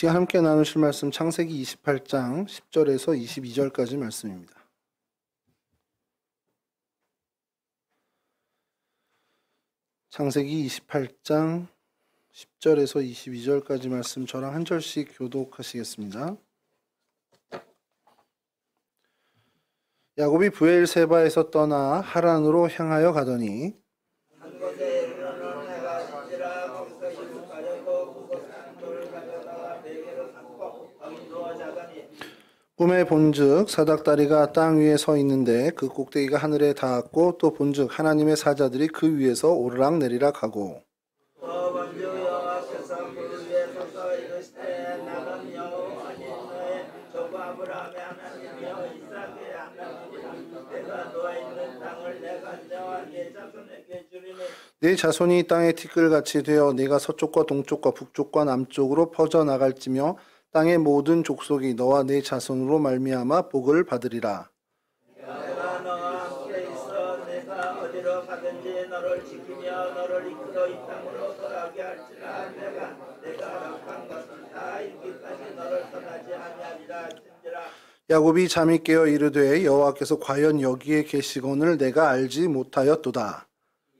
지금 함께 나누실 말씀 창세기 28장 10절에서 22절까지 말씀입니다. 창세기 28장 10절에서 22절까지 말씀 저랑 한 절씩 교독하시겠습니다. 야곱이 브엘세바에서 떠나 하란으로 향하여 가더니 꿈에 본즉 사닥다리가 땅 위에 서 있는데 그 꼭대기가 하늘에 닿았고 또 본즉 하나님의 사자들이 그 위에서 오르락 내리락 하고 네 자손이 이 땅에 티끌같이 되어 네가 서쪽과 동쪽과 북쪽과 남쪽으로 퍼져나갈지며 땅의 모든 족속이 너와 네 자손으로 말미암아 복을 받으리라. 내가 너와 함께 있어 내가 어디로 가든지 너를 지키며 너를 이끌어 이 땅으로 돌아오게 할지라. 내가 허락한 것은 다 이기까지 너를 떠나지 아니하리라 할지니라. 야곱이 잠이 깨어 이르되 여호와께서 과연 여기에 계시거늘 내가 알지 못하였도다.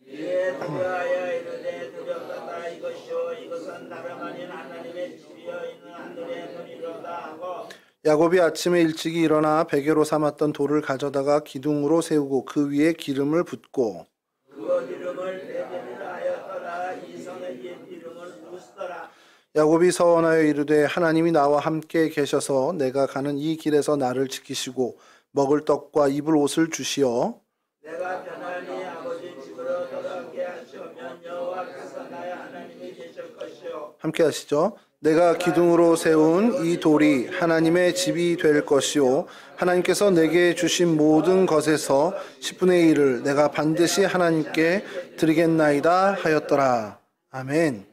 이에 두려워하여 이르되 두렵도다. 이것이요 이것은 다름 아닌 하나님의 집이여 이는 하늘의 문이로다 하고 야곱이 아침에 일찍이 일어나 베개로 삼았던 돌을 가져다가 기둥으로 세우고 그 위에 기름을 붓고 그 이름을 베델이라 하였더라. 이 성의 옛 이름을 루스더라. 야곱이 서원하여 이르되 하나님이 나와 함께 계셔서 내가 가는 이 길에서 나를 지키시고 먹을 떡과 입을 옷을 주시어 내가 편안히 아버지 집으로 돌아오게 하시오면 여호와께서 나의 하나님이 되실 것이요 함께 하시죠. 내가 기둥으로 세운 이 돌이 하나님의 집이 될 것이요 하나님께서 내게 주신 모든 것에서 10분의 1을 내가 반드시 하나님께 드리겠나이다 하였더라. 아멘.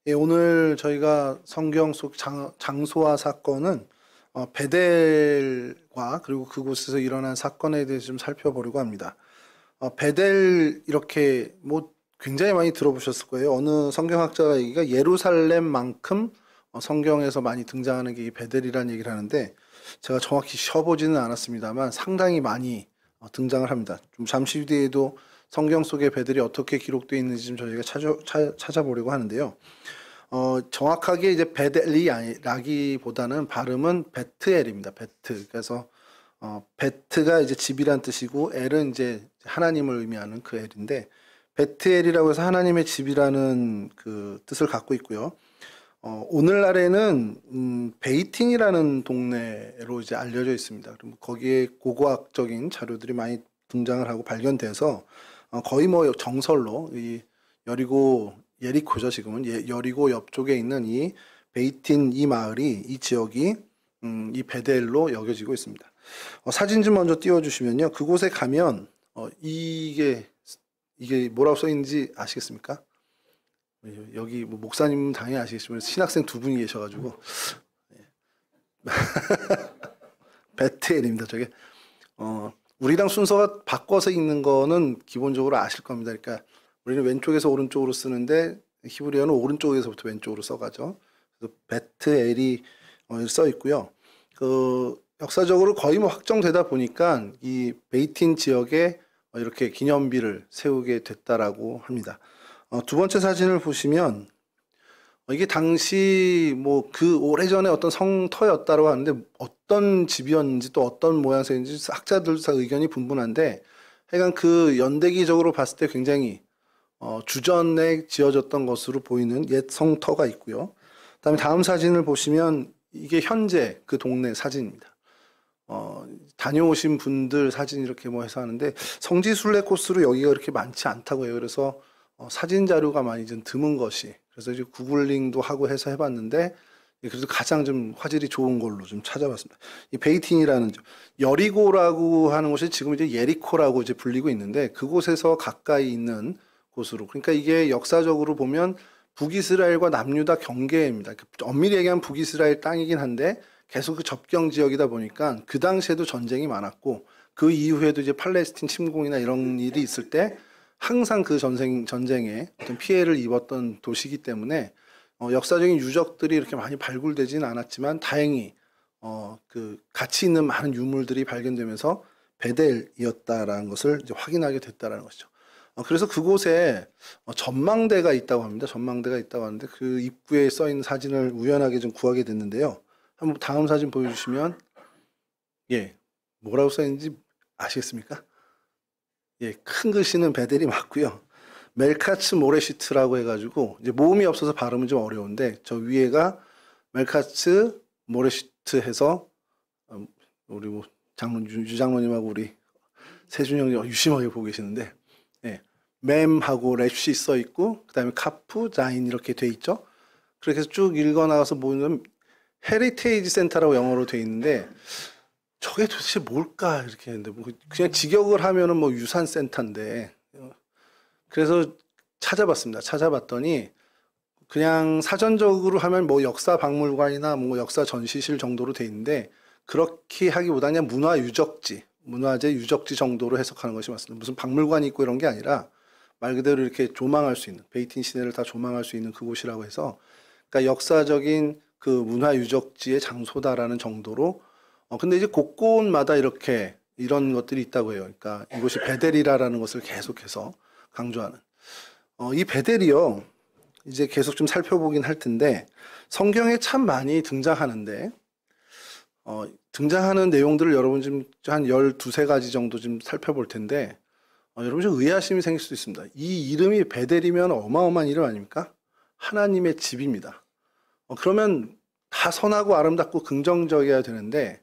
예, 오늘 저희가 성경 속 장소와 사건은 베델과 그리고 그곳에서 일어난 사건에 대해서 좀 살펴보려고 합니다. 베델 이렇게 뭐 굉장히 많이 들어보셨을 거예요. 어느 성경학자가 얘기가 예루살렘만큼 성경에서 많이 등장하는 게 베델이라는 얘기를 하는데 제가 정확히 쉬어보지는 않았습니다만 상당히 많이 등장을 합니다. 좀 잠시 뒤에도 성경 속에 베델이 어떻게 기록되어 있는지 좀 저희가 찾아보려고 하는데요. 정확하게 이제 베델이라기보다는 발음은 베트엘입니다. 베트. 그래서 베트가 이제 집이란 뜻이고 엘은 이제 하나님을 의미하는 그 엘인데 베트엘이라고 해서 하나님의 집이라는 그 뜻을 갖고 있고요. 오늘날에는 베이틴이라는 동네로 이제 알려져 있습니다. 그럼 거기에 고고학적인 자료들이 많이 등장을 하고 발견돼서 거의 뭐 정설로 이 예리코죠 지금은 여리고 옆쪽에 있는 이 베이틴 이 마을이 이 지역이 이 베델로 여겨지고 있습니다. 사진 좀 먼저 띄워주시면요. 그곳에 가면 이게 뭐라고 써 있는지 아시겠습니까? 여기 뭐 목사님은 당연히 아시겠지만 신학생 두 분이 계셔가지고 베텔입니다. 저게 우리랑 순서가 바꿔서 읽는 거는 기본적으로 아실 겁니다. 그러니까 우리는 왼쪽에서 오른쪽으로 쓰는데 히브리어는 오른쪽에서부터 왼쪽으로 써가죠. 그래서 베트엘이 써 있고요. 그 역사적으로 거의 뭐 확정되다 보니까 이 베이틴 지역에 이렇게 기념비를 세우게 됐다라고 합니다. 두 번째 사진을 보시면 이게 당시 뭐 그 오래전에 어떤 성터였다고 하는데 어떤 집이었는지 또 어떤 모양새인지 학자들 다 의견이 분분한데 하여간 그 연대기적으로 봤을 때 굉장히 주전에 지어졌던 것으로 보이는 옛 성터가 있고요. 그다음에 다음 사진을 보시면 이게 현재 그 동네 사진입니다. 다녀오신 분들 사진 이렇게 뭐 해서 하는데 성지순례 코스로 여기가 그렇게 많지 않다고 해요. 그래서 사진 자료가 많이 좀 드문 것이 그래서 이제 구글링도 하고 해서 해봤는데 그래도 가장 좀 화질이 좋은 걸로 좀 찾아봤습니다. 이 베이틴이라는 여리고라고 하는 곳이 지금 이제 예리코라고 이제 불리고 있는데 그곳에서 가까이 있는 곳으로 그러니까 이게 역사적으로 보면 북이스라엘과 남유다 경계입니다. 엄밀히 얘기하면 북이스라엘 땅이긴 한데 계속 그 접경 지역이다 보니까 그 당시에도 전쟁이 많았고 그 이후에도 이제 팔레스틴 침공이나 이런 일이 있을 때 항상 그 전쟁에 어떤 피해를 입었던 도시이기 때문에 역사적인 유적들이 이렇게 많이 발굴되지는 않았지만 다행히 그 가치 있는 많은 유물들이 발견되면서 베델이었다라는 것을 이제 확인하게 됐다라는 것이죠. 그래서 그곳에 전망대가 있다고 합니다. 전망대가 있다고 하는데 그 입구에 써 있는 사진을 우연하게 좀 구하게 됐는데요. 한번 다음 사진 보여주시면 예, 뭐라고 써 있는지 아시겠습니까? 예, 큰 글씨는 베델이 맞고요. 멜카츠 모레시트라고 해가지고 이제 모음이 없어서 발음은 좀 어려운데 저 위에가 멜카츠 모레시트 해서 우리 뭐 유장로님하고 우리 세준형님 유심하게 보고 계시는데 예, 맴하고 랩시 써 있고 그다음에 카프 자인 이렇게 돼 있죠. 그렇게 해서 쭉 읽어 나가서 보면 헤리테이지 센터라고 영어로 돼 있는데 저게 도대체 뭘까 이렇게 했는데 뭐 그냥 직역을 하면은 뭐 유산 센터인데 그래서 찾아봤습니다. 찾아봤더니 그냥 사전적으로 하면 뭐 역사 박물관이나 뭐 역사 전시실 정도로 돼 있는데 그렇게 하기보다 그냥 문화 유적지, 문화재 유적지 정도로 해석하는 것이 맞습니다. 무슨 박물관이 있고 이런 게 아니라 말 그대로 이렇게 조망할 수 있는 베이틴 시내를 다 조망할 수 있는 그곳이라고 해서 그러니까 역사적인 그 문화 유적지의 장소다라는 정도로 근데 이제 곳곳마다 이렇게 이런 것들이 있다고 해요. 그러니까 이곳이 베델이라는 것을 계속해서 강조하는 이 베델이요. 이제 계속 좀 살펴보긴 할 텐데 성경에 참 많이 등장하는데 등장하는 내용들을 여러분 좀 한 12~13가지 정도 좀 살펴볼 텐데 여러분 좀 의아심이 생길 수도 있습니다. 이 이름이 베델이면 어마어마한 이름 아닙니까? 하나님의 집입니다. 그러면 다 선하고 아름답고 긍정적이어야 되는데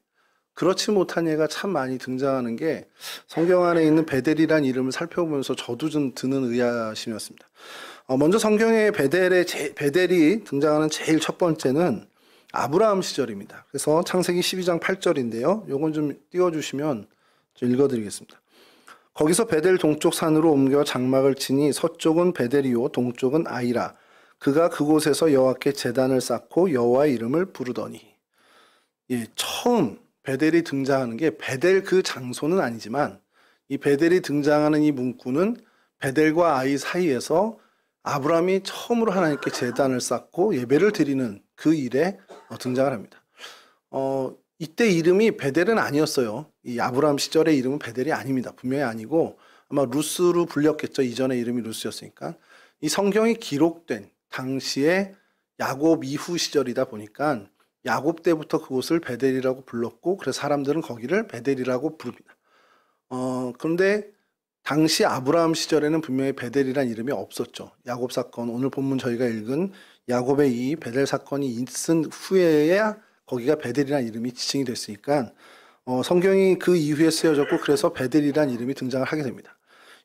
그렇지 못한 예가 참 많이 등장하는 게 성경 안에 있는 베델이라는 이름을 살펴보면서 저도 좀 드는 의아심이었습니다. 먼저 성경에 베델이 등장하는 제일 첫 번째는 아브라함 시절입니다. 그래서 창세기 12장 8절인데요. 요건 좀 띄워주시면 좀 읽어드리겠습니다. 거기서 베델 동쪽 산으로 옮겨 장막을 치니 서쪽은 베델이요 동쪽은 아이라. 그가 그곳에서 여호와께 제단을 쌓고 여호와의 이름을 부르더니. 예, 처음 베델이 등장하는 게 베델 그 장소는 아니지만 이 베델이 등장하는 이 문구는 베델과 아이 사이에서 아브라함이 처음으로 하나님께 제단을 쌓고 예배를 드리는 그 일에 등장을 합니다. 이때 이름이 베델은 아니었어요. 이 아브라함 시절의 이름은 베델이 아닙니다. 분명히 아니고 아마 루스로 불렸겠죠. 이전에 이름이 루스였으니까. 이 성경이 기록된 당시에 야곱 이후 시절이다 보니까 야곱 때부터 그곳을 베델이라고 불렀고 그래서 사람들은 거기를 베델이라고 부릅니다. 그런데 당시 아브라함 시절에는 분명히 베델이란 이름이 없었죠. 야곱 사건, 오늘 본문 저희가 읽은 야곱의 이 베델 사건이 있은 후에야 거기가 베델이란 이름이 지칭이 됐으니까 성경이 그 이후에 쓰여졌고 그래서 베델이란 이름이 등장을 하게 됩니다.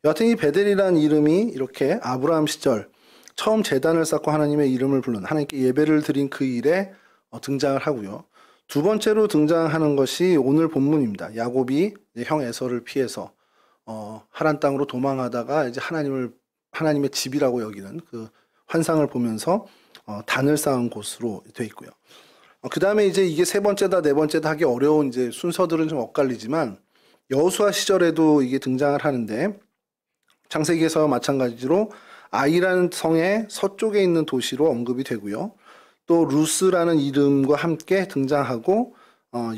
여하튼 이 베델이란 이름이 이렇게 아브라함 시절 처음 제단을 쌓고 하나님의 이름을 부른 하나님께 예배를 드린 그 일에 등장을 하고요. 두 번째로 등장하는 것이 오늘 본문입니다. 야곱이 형 에서를 피해서 하란 땅으로 도망하다가 이제 하나님의 집이라고 여기는 그 환상을 보면서 단을 쌓은 곳으로 돼 있고요. 그 다음에 이제 이게 세 번째다 네 번째다 하기 어려운 이제 순서들은 좀 엇갈리지만 여호수아 시절에도 이게 등장을 하는데 창세기에서 마찬가지로 아이라는 성의 서쪽에 있는 도시로 언급이 되고요. 또 루스라는 이름과 함께 등장하고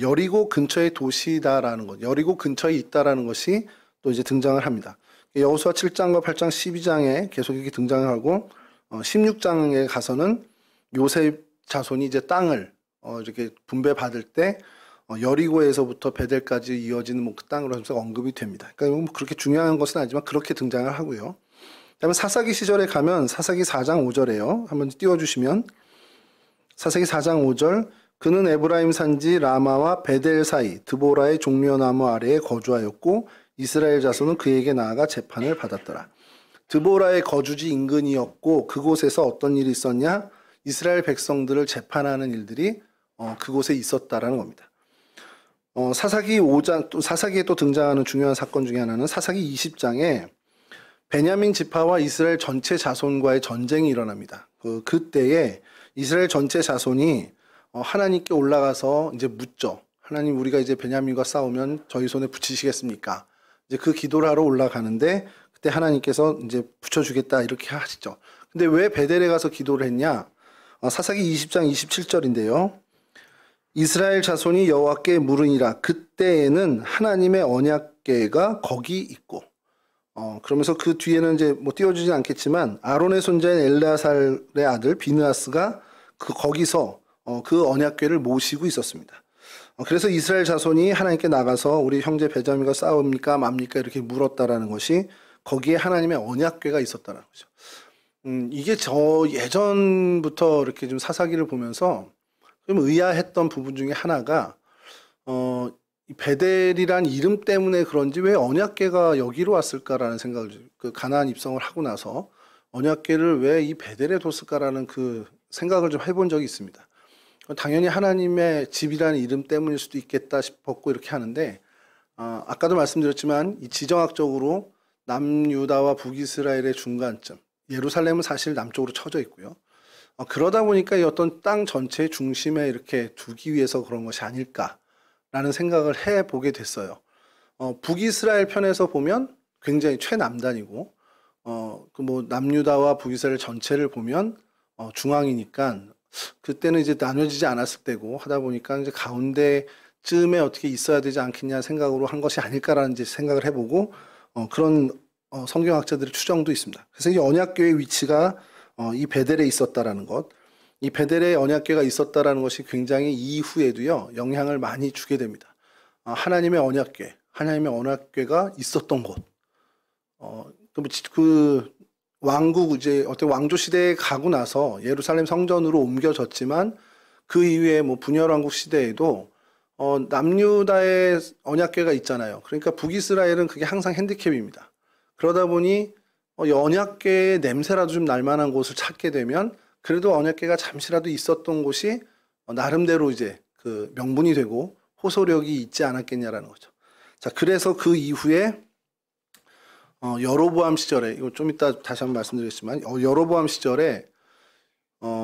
여리고 근처의 도시다라는 것, 여리고 근처에 있다라는 것이 또 이제 등장을 합니다. 여호수아 7장과 8장 12장에 계속 이렇게 등장을 하고 16장에 가서는 요셉 자손이 이제 땅을 이렇게 분배받을 때 여리고에서부터 베델까지 이어지는 뭐 그 땅으로 해서 언급이 됩니다. 그러니까 뭐 그렇게 중요한 것은 아니지만 그렇게 등장을 하고요. 그다음에 사사기 시절에 가면 사사기 4장 5절에요. 한번 띄워주시면 사사기 4장 5절 그는 에브라임 산지 라마와 베델 사이 드보라의 종려나무 아래에 거주하였고 이스라엘 자손은 그에게 나아가 재판을 받았더라. 드보라의 거주지 인근이었고 그곳에서 어떤 일이 있었냐? 이스라엘 백성들을 재판하는 일들이 그곳에 있었다라는 겁니다. 사사기 5장 또 사사기에 또 등장하는 중요한 사건 중에 하나는 사사기 20장에 베냐민 지파와 이스라엘 전체 자손과의 전쟁이 일어납니다. 그때에 이스라엘 전체 자손이 하나님께 올라가서 이제 묻죠. 하나님 우리가 이제 베냐민과 싸우면 저희 손에 붙이시겠습니까? 이제 그 기도를 하러 올라가는데 그때 하나님께서 이제 붙여주겠다 이렇게 하시죠. 근데 왜 베델에 가서 기도를 했냐? 사사기 20장 27절인데요. 이스라엘 자손이 여호와께 물으니라. 그때에는 하나님의 언약궤가 거기 있고. 그러면서 그 뒤에는 이제 뭐 띄워주진 않겠지만 아론의 손자인 엘레아살의 아들 비느하스가 거기서 그 언약궤를 모시고 있었습니다. 그래서 이스라엘 자손이 하나님께 나가서 우리 형제 베냐민과 싸웁니까 맙니까 이렇게 물었다라는 것이 거기에 하나님의 언약궤가 있었다는 거죠. 이게 저 예전부터 이렇게 좀 사사기를 보면서 좀 의아했던 부분 중에 하나가 이 베델이란 이름 때문에 그런지 왜 언약궤가 여기로 왔을까라는 생각을, 그 가나안 입성을 하고 나서 언약궤를 왜 이 베델에 뒀을까라는 그 생각을 좀 해본 적이 있습니다. 당연히 하나님의 집이라는 이름 때문일 수도 있겠다 싶었고 이렇게 하는데, 아까도 말씀드렸지만 이 지정학적으로 남유다와 북이스라엘의 중간점, 예루살렘은 사실 남쪽으로 쳐져 있고요. 그러다 보니까 이 어떤 땅 전체의 중심에 이렇게 두기 위해서 그런 것이 아닐까라는 생각을 해보게 됐어요. 북이스라엘 편에서 보면 굉장히 최남단이고, 그 뭐 남유다와 북이스라엘 전체를 보면 중앙이니까 그때는 이제 나눠지지 않았을 때고 하다 보니까 이제 가운데쯤에 어떻게 있어야 되지 않겠냐 생각으로 한 것이 아닐까라는 이제 생각을 해보고 그런 성경학자들의 추정도 있습니다. 그래서 이 언약궤의 위치가 이 베델에 있었다라는 것, 이 베델에 언약궤가 있었다라는 것이 굉장히 이후에도요 영향을 많이 주게 됩니다. 하나님의 언약궤가 있었던 곳, 그 왕국 이제 어떤 왕조 시대에 가고 나서 예루살렘 성전으로 옮겨졌지만 그 이후에 뭐 분열 왕국 시대에도 남유다의 언약궤가 있잖아요. 그러니까 북이스라엘은 그게 항상 핸디캡입니다. 그러다 보니 언약궤의 냄새라도 좀 날만한 곳을 찾게 되면 그래도 언약궤가 잠시라도 있었던 곳이 나름대로 이제 그 명분이 되고 호소력이 있지 않았겠냐라는 거죠. 자, 그래서 그 이후에 여로보암 시절에, 이거 좀 이따 다시 한번 말씀드리겠지만 여로보암 시절에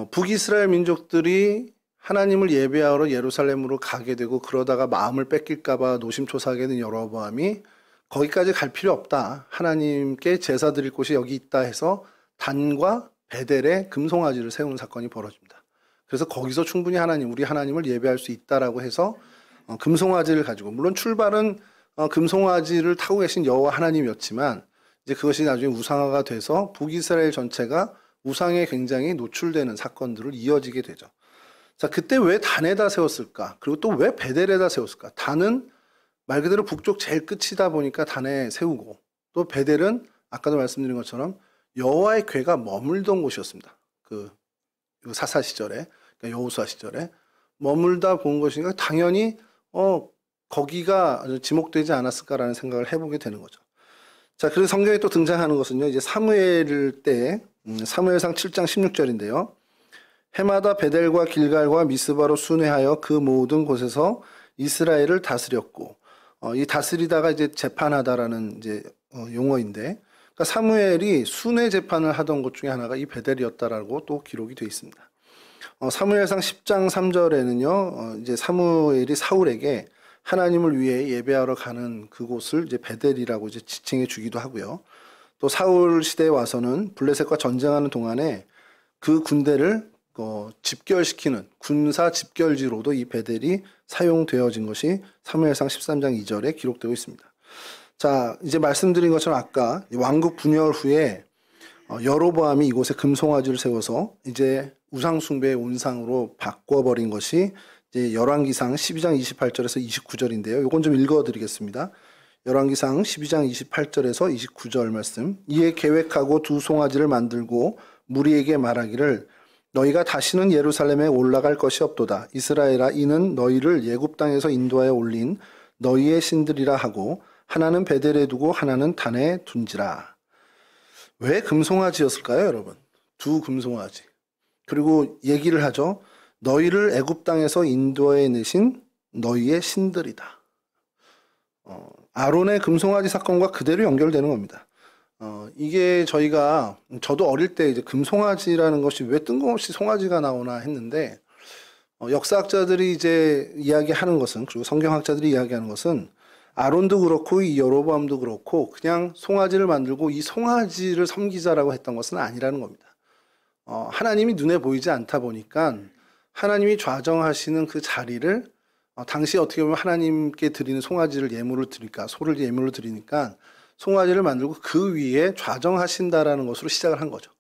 북이스라엘 민족들이 하나님을 예배하러 예루살렘으로 가게 되고 그러다가 마음을 뺏길까봐 노심초사하게 된 여로보암이 거기까지 갈 필요 없다, 하나님께 제사 드릴 곳이 여기 있다 해서 단과 베델에 금송아지를 세우는 사건이 벌어집니다. 그래서 거기서 충분히 우리 하나님을 예배할 수 있다라고 해서 금송아지를 가지고, 물론 출발은 금송아지를 타고 계신 여호와 하나님이었지만 이제 그것이 나중에 우상화가 돼서 북이스라엘 전체가 우상에 굉장히 노출되는 사건들을 이어지게 되죠. 자, 그때 왜 단에다 세웠을까? 그리고 또 왜 베델에다 세웠을까? 단은 말 그대로 북쪽 제일 끝이다 보니까 단에 세우고, 또 베델은 아까도 말씀드린 것처럼 여호와의 궤가 머물던 곳이었습니다. 그 사사 시절에, 그러니까 여호수아 시절에 머물다 본 것이니까 당연히 거기가 지목되지 않았을까라는 생각을 해보게 되는 거죠. 자, 그래서 성경에 또 등장하는 것은요, 이제 사무엘 때, 사무엘상 7장 16절인데요. 해마다 베델과 길갈과 미스바로 순회하여 그 모든 곳에서 이스라엘을 다스렸고, 이 다스리다가 이제 재판하다라는 이제 용어인데, 그러니까 사무엘이 순회 재판을 하던 곳 중에 하나가 이 베델이었다라고 또 기록이 되어 있습니다. 사무엘상 10장 3절에는요, 이제 사무엘이 사울에게 하나님을 위해 예배하러 가는 그곳을 이제 베델이라고 이제 지칭해 주기도 하고요. 또 사울 시대에 와서는 블레셋과 전쟁하는 동안에 그 군대를 집결시키는 군사 집결지로도 이 베델이 사용되어진 것이 사무엘상 13장 2절에 기록되고 있습니다. 자, 이제 말씀드린 것처럼 아까 왕국 분열 후에 여로보암이 이곳에 금송아지를 세워서 이제 우상숭배의 온상으로 바꿔버린 것이 이제 열왕기상 12장 28절에서 29절인데요. 이건 좀 읽어드리겠습니다. 열왕기상 12장 28절에서 29절 말씀. 이에 계획하고 두 송아지를 만들고 무리에게 말하기를 너희가 다시는 예루살렘에 올라갈 것이 없도다. 이스라엘아, 이는 너희를 애굽 땅에서 인도하여 올린 너희의 신들이라 하고 하나는 베델에 두고 하나는 단에 둔지라. 왜 금송아지였을까요, 여러분? 두 금송아지. 그리고 얘기를 하죠. 너희를 애굽 땅에서 인도해 내신 너희의 신들이다. 아론의 금송아지 사건과 그대로 연결되는 겁니다. 이게 저도 어릴 때 이제 금송아지라는 것이 왜 뜬금없이 송아지가 나오나 했는데, 역사학자들이 이제 이야기하는 것은, 그리고 성경학자들이 이야기하는 것은 아론도 그렇고 이 여로보암도 그렇고 그냥 송아지를 만들고 이 송아지를 섬기자라고 했던 것은 아니라는 겁니다. 하나님이 눈에 보이지 않다 보니까 하나님이 좌정하시는 그 자리를 당시 어떻게 보면 하나님께 드리는 송아지를 예물을 드리니까 소를 예물로 드리니까 송아지를 만들고 그 위에 좌정하신다라는 것으로 시작을 한 거죠.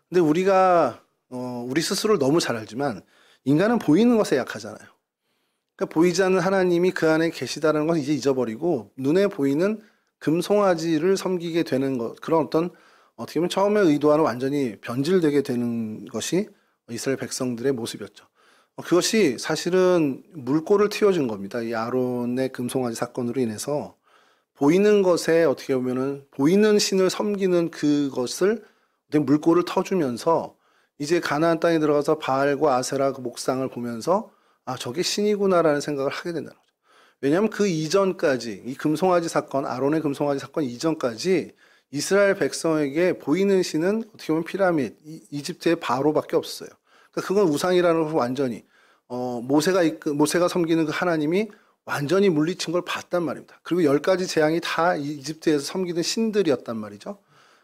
근데 우리가 우리 스스로를 너무 잘 알지만 인간은 보이는 것에 약하잖아요. 그러니까 보이지 않는 하나님이 그 안에 계시다는 건 이제 잊어버리고 눈에 보이는 금송아지를 섬기게 되는 것, 그런 어떻게 보면 처음에 의도와는 완전히 변질되게 되는 것이 이스라엘 백성들의 모습이었죠. 그것이 사실은 물꼬를 틔워준 겁니다. 이 아론의 금송아지 사건으로 인해서 보이는 것에 어떻게 보면은 보이는 신을 섬기는 그것을 물꼬를 터주면서 이제 가나안 땅에 들어가서 바알과 아세라 그 목상을 보면서 저게 신이구나라는 생각을 하게 된다는 거죠. 왜냐하면 그 이전까지 이 금송아지 사건, 아론의 금송아지 사건 이전까지 이스라엘 백성에게 보이는 신은 어떻게 보면 피라미드, 이집트의 바로밖에 없었어요. 그러니까 그건 우상이라는 걸 완전히 모세가 섬기는 그 하나님이 완전히 물리친 걸 봤단 말입니다. 그리고 10가지 재앙이 다 이집트에서 섬기는 신들이었단 말이죠.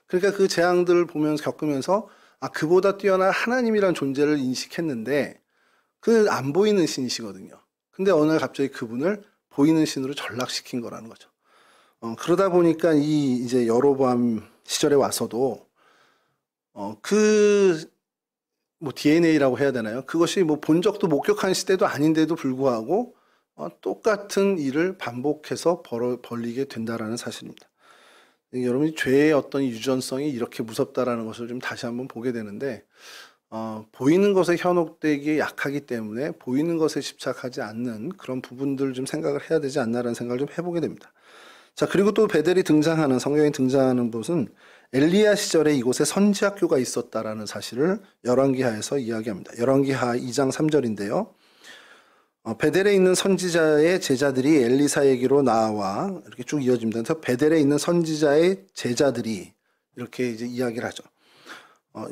그러니까 그 재앙들을 보면서 겪으면서 그보다 뛰어난 하나님이라는 존재를 인식했는데 그 안 보이는 신이시거든요. 근데 어느 날 갑자기 그분을 보이는 신으로 전락시킨 거라는 거죠. 그러다 보니까 이제 여로보암 시절에 와서도 DNA라고 해야 되나요? 그것이 본 적도 목격한 시대도 아닌데도 불구하고 똑같은 일을 반복해서 벌리게 된다라는 사실입니다. 여러분이 죄의 어떤 유전성이 이렇게 무섭다라는 것을 좀 다시 한번 보게 되는데 보이는 것에 현혹되기에 약하기 때문에 보이는 것에 집착하지 않는 그런 부분들 좀 생각을 해야 되지 않나라는 생각을 좀 해보게 됩니다. 자, 그리고 또 베델이 성경에 등장하는 곳은 엘리야 시절에 이곳에 선지학교가 있었다라는 사실을 열왕기하에서 이야기합니다. 열왕기하 2장 3절인데요. 베델에 있는 선지자의 제자들이 엘리사에게로 나와 이렇게 쭉 이어집니다. 그래서 베델에 있는 선지자의 제자들이 이렇게 이제 이야기를 하죠.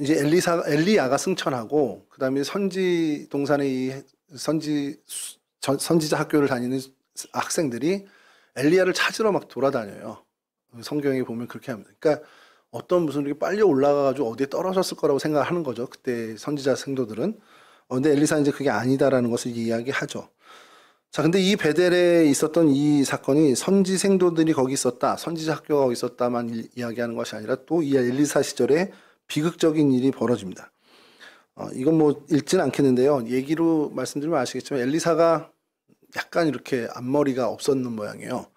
이제 엘리야가 승천하고 그다음에 선지 동산의 선지자 학교를 다니는 학생들이 엘리야를 찾으러 막 돌아다녀요. 성경에 보면 그렇게 합니다. 그러니까 무슨 이렇게 빨리 올라가가지고 어디에 떨어졌을 거라고 생각하는 거죠. 그때 선지자 생도들은. 근데 엘리사는 이제 그게 아니다라는 것을 이야기하죠. 자, 근데 이 베델에 있었던 이 사건이 선지 생도들이 거기 있었다, 선지자 학교가 거기 있었다만 이야기하는 것이 아니라 또 이 엘리사 시절에 비극적인 일이 벌어집니다. 이건 읽지는 않겠는데요. 얘기로 말씀드리면 아시겠지만 엘리사가 약간 이렇게 앞머리가 없었는 모양이에요.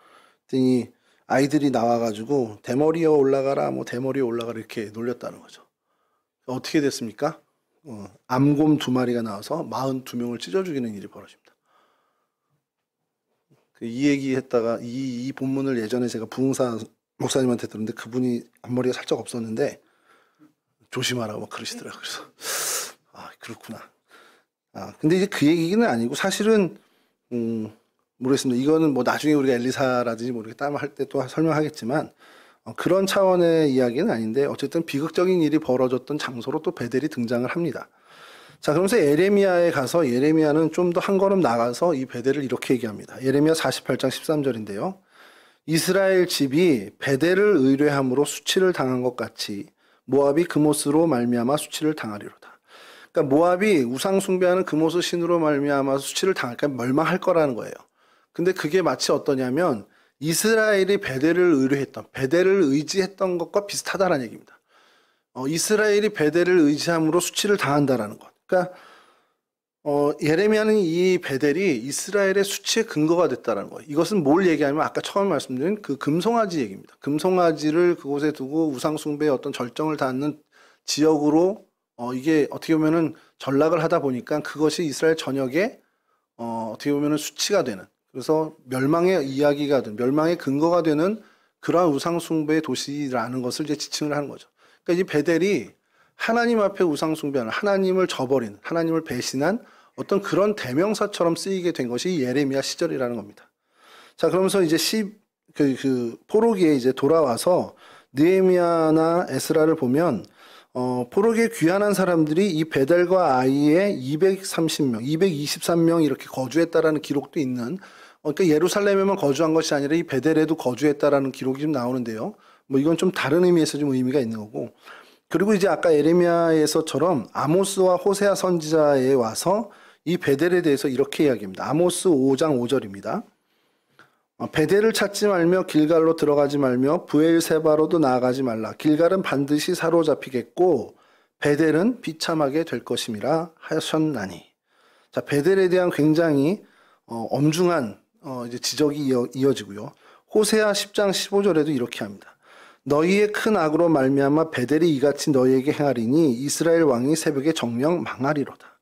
그랬더니 아이들이 나와가지고 대머리에 올라가라, 대머리에 올라가라 이렇게 놀렸다는 거죠. 어떻게 됐습니까? 암곰 2마리가 나와서 42명을 찢어 죽이는 일이 벌어집니다. 이 얘기 했다가 이 본문을 예전에 제가 부흥사 목사님한테 들었는데 그분이 앞머리가 살짝 없었는데 조심하라고 막 그러시더라고요. 그래서 그렇구나. 근데 이제 그 얘기는 아니고 사실은 모르겠습니다. 이거는 나중에 우리가 엘리사라든지 다음 할 때 또 설명하겠지만 그런 차원의 이야기는 아닌데 어쨌든 비극적인 일이 벌어졌던 장소로 또 베델이 등장을 합니다. 자, 그러면서 예레미야에 가서 예레미야는 좀 더 한 걸음 나가서 이 베델을 이렇게 얘기합니다. 예레미야 48장 13절인데요. 이스라엘 집이 베델을 의뢰함으로 수치를 당한 것 같이 모압이 그못으로 말미암아 수치를 당하리로다. 그러니까 모압이 우상 숭배하는 그못의 신으로 말미암아 수치를 당할까 멸망할 거라는 거예요. 근데 그게 마치 어떠냐면 이스라엘이 베델을 의지했던 것과 비슷하다는 얘기입니다. 이스라엘이 베델을 의지함으로 수치를 당한다라는 것. 그러니까 예레미야는 이 베델이 이스라엘의 수치의 근거가 됐다는 거예요. 이것은 뭘 얘기하냐면 아까 처음 말씀드린 그 금송아지 얘기입니다. 금송아지를 그곳에 두고 우상숭배의 어떤 절정을 닿는 지역으로 이게 어떻게 보면은 전락을 하다 보니까 그것이 이스라엘 전역에 어떻게 보면은 수치가 되는, 그래서 멸망의 이야기가 된, 멸망의 근거가 되는 그러한 우상숭배의 도시라는 것을 이제 지칭을 하는 거죠. 그러니까 이 베델이 하나님 앞에 우상숭배하는, 하나님을 저버린, 하나님을 배신한 어떤 그런 대명사처럼 쓰이게 된 것이 예레미야 시절이라는 겁니다. 자, 그러면서 이제 포로기에 이제 돌아와서 느헤미야나 에스라를 보면 포로기에 귀환한 사람들이 이 베델과 아이에 230명, 223명 이렇게 거주했다라는 기록도 있는, 그러니까 예루살렘에만 거주한 것이 아니라 이 베델에도 거주했다라는 기록이 좀 나오는데요. 이건 좀 다른 의미에서 좀 의미가 있는 거고, 그리고 이제 아까 에레미야에서처럼 아모스와 호세아 선지자에 와서 이 베델에 대해서 이렇게 이야기합니다. 아모스 5장 5절입니다. 베델을 찾지 말며 길갈로 들어가지 말며 브엘세바로도 나아가지 말라. 길갈은 반드시 사로잡히겠고 베델은 비참하게 될 것임이라 하셨나니. 자, 베델에 대한 굉장히 엄중한 이제 지적이 이어지고요. 호세아 10장 15절에도 이렇게 합니다. 너희의 큰 악으로 말미암아 베델이 이같이 너희에게 행하리니 이스라엘 왕이 새벽에 정령 망하리로다.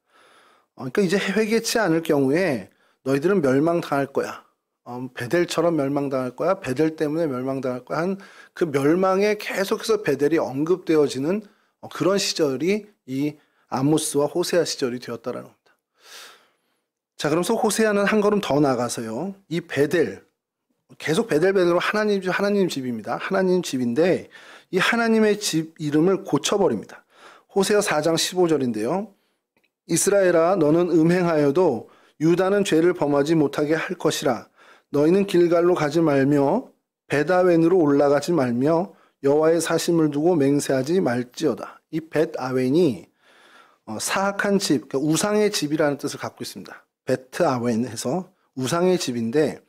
그러니까 이제 회개치 않을 경우에 너희들은 멸망당할 거야. 베델처럼 멸망당할 거야. 베델 때문에 멸망당할 거야. 한 그 멸망에 계속해서 베델이 언급되어지는 그런 시절이 이 아모스와 호세아 시절이 되었다라는 겁니다. 자, 그러면서 호세아는 한 걸음 더 나가서요. 이 베델, 계속 베델베델로 하나님 집입니다. 하나님 집인데 이 하나님의 집 이름을 고쳐버립니다. 호세아 4장 15절인데요. 이스라엘아 너는 음행하여도 유다는 죄를 범하지 못하게 할 것이라. 너희는 길갈로 가지 말며 벳아웬으로 올라가지 말며 여호와의 사심을 두고 맹세하지 말지어다. 이 벳아웬이 사악한 집, 그러니까 우상의 집이라는 뜻을 갖고 있습니다. 베트아웬 해서 우상의 집인데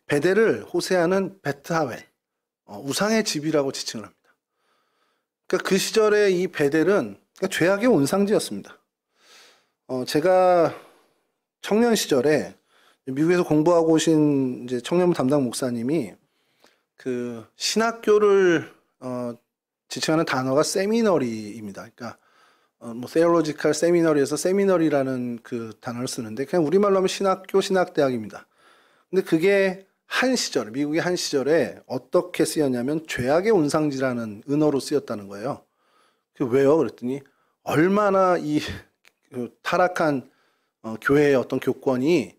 베델을 호세아는 베트아웬, 우상의 집이라고 지칭을 합니다. 그러니까 그 시절에 이 베델은 그러니까 죄악의 온상지였습니다. 제가 청년 시절에 미국에서 공부하고 오신 이제 청년부 담당 목사님이 그 신학교를 지칭하는 단어가 세미너리입니다. 그러니까 뭐 theological seminary에서 세미너리라는 그 단어를 쓰는데 그냥 우리말로 하면 신학교, 신학대학입니다. 근데 그게 한 시절, 미국의 한 시절에 어떻게 쓰였냐면 죄악의 온상지라는 은어로 쓰였다는 거예요. 그 왜요? 그랬더니 얼마나 이 타락한 교회의 어떤 교권이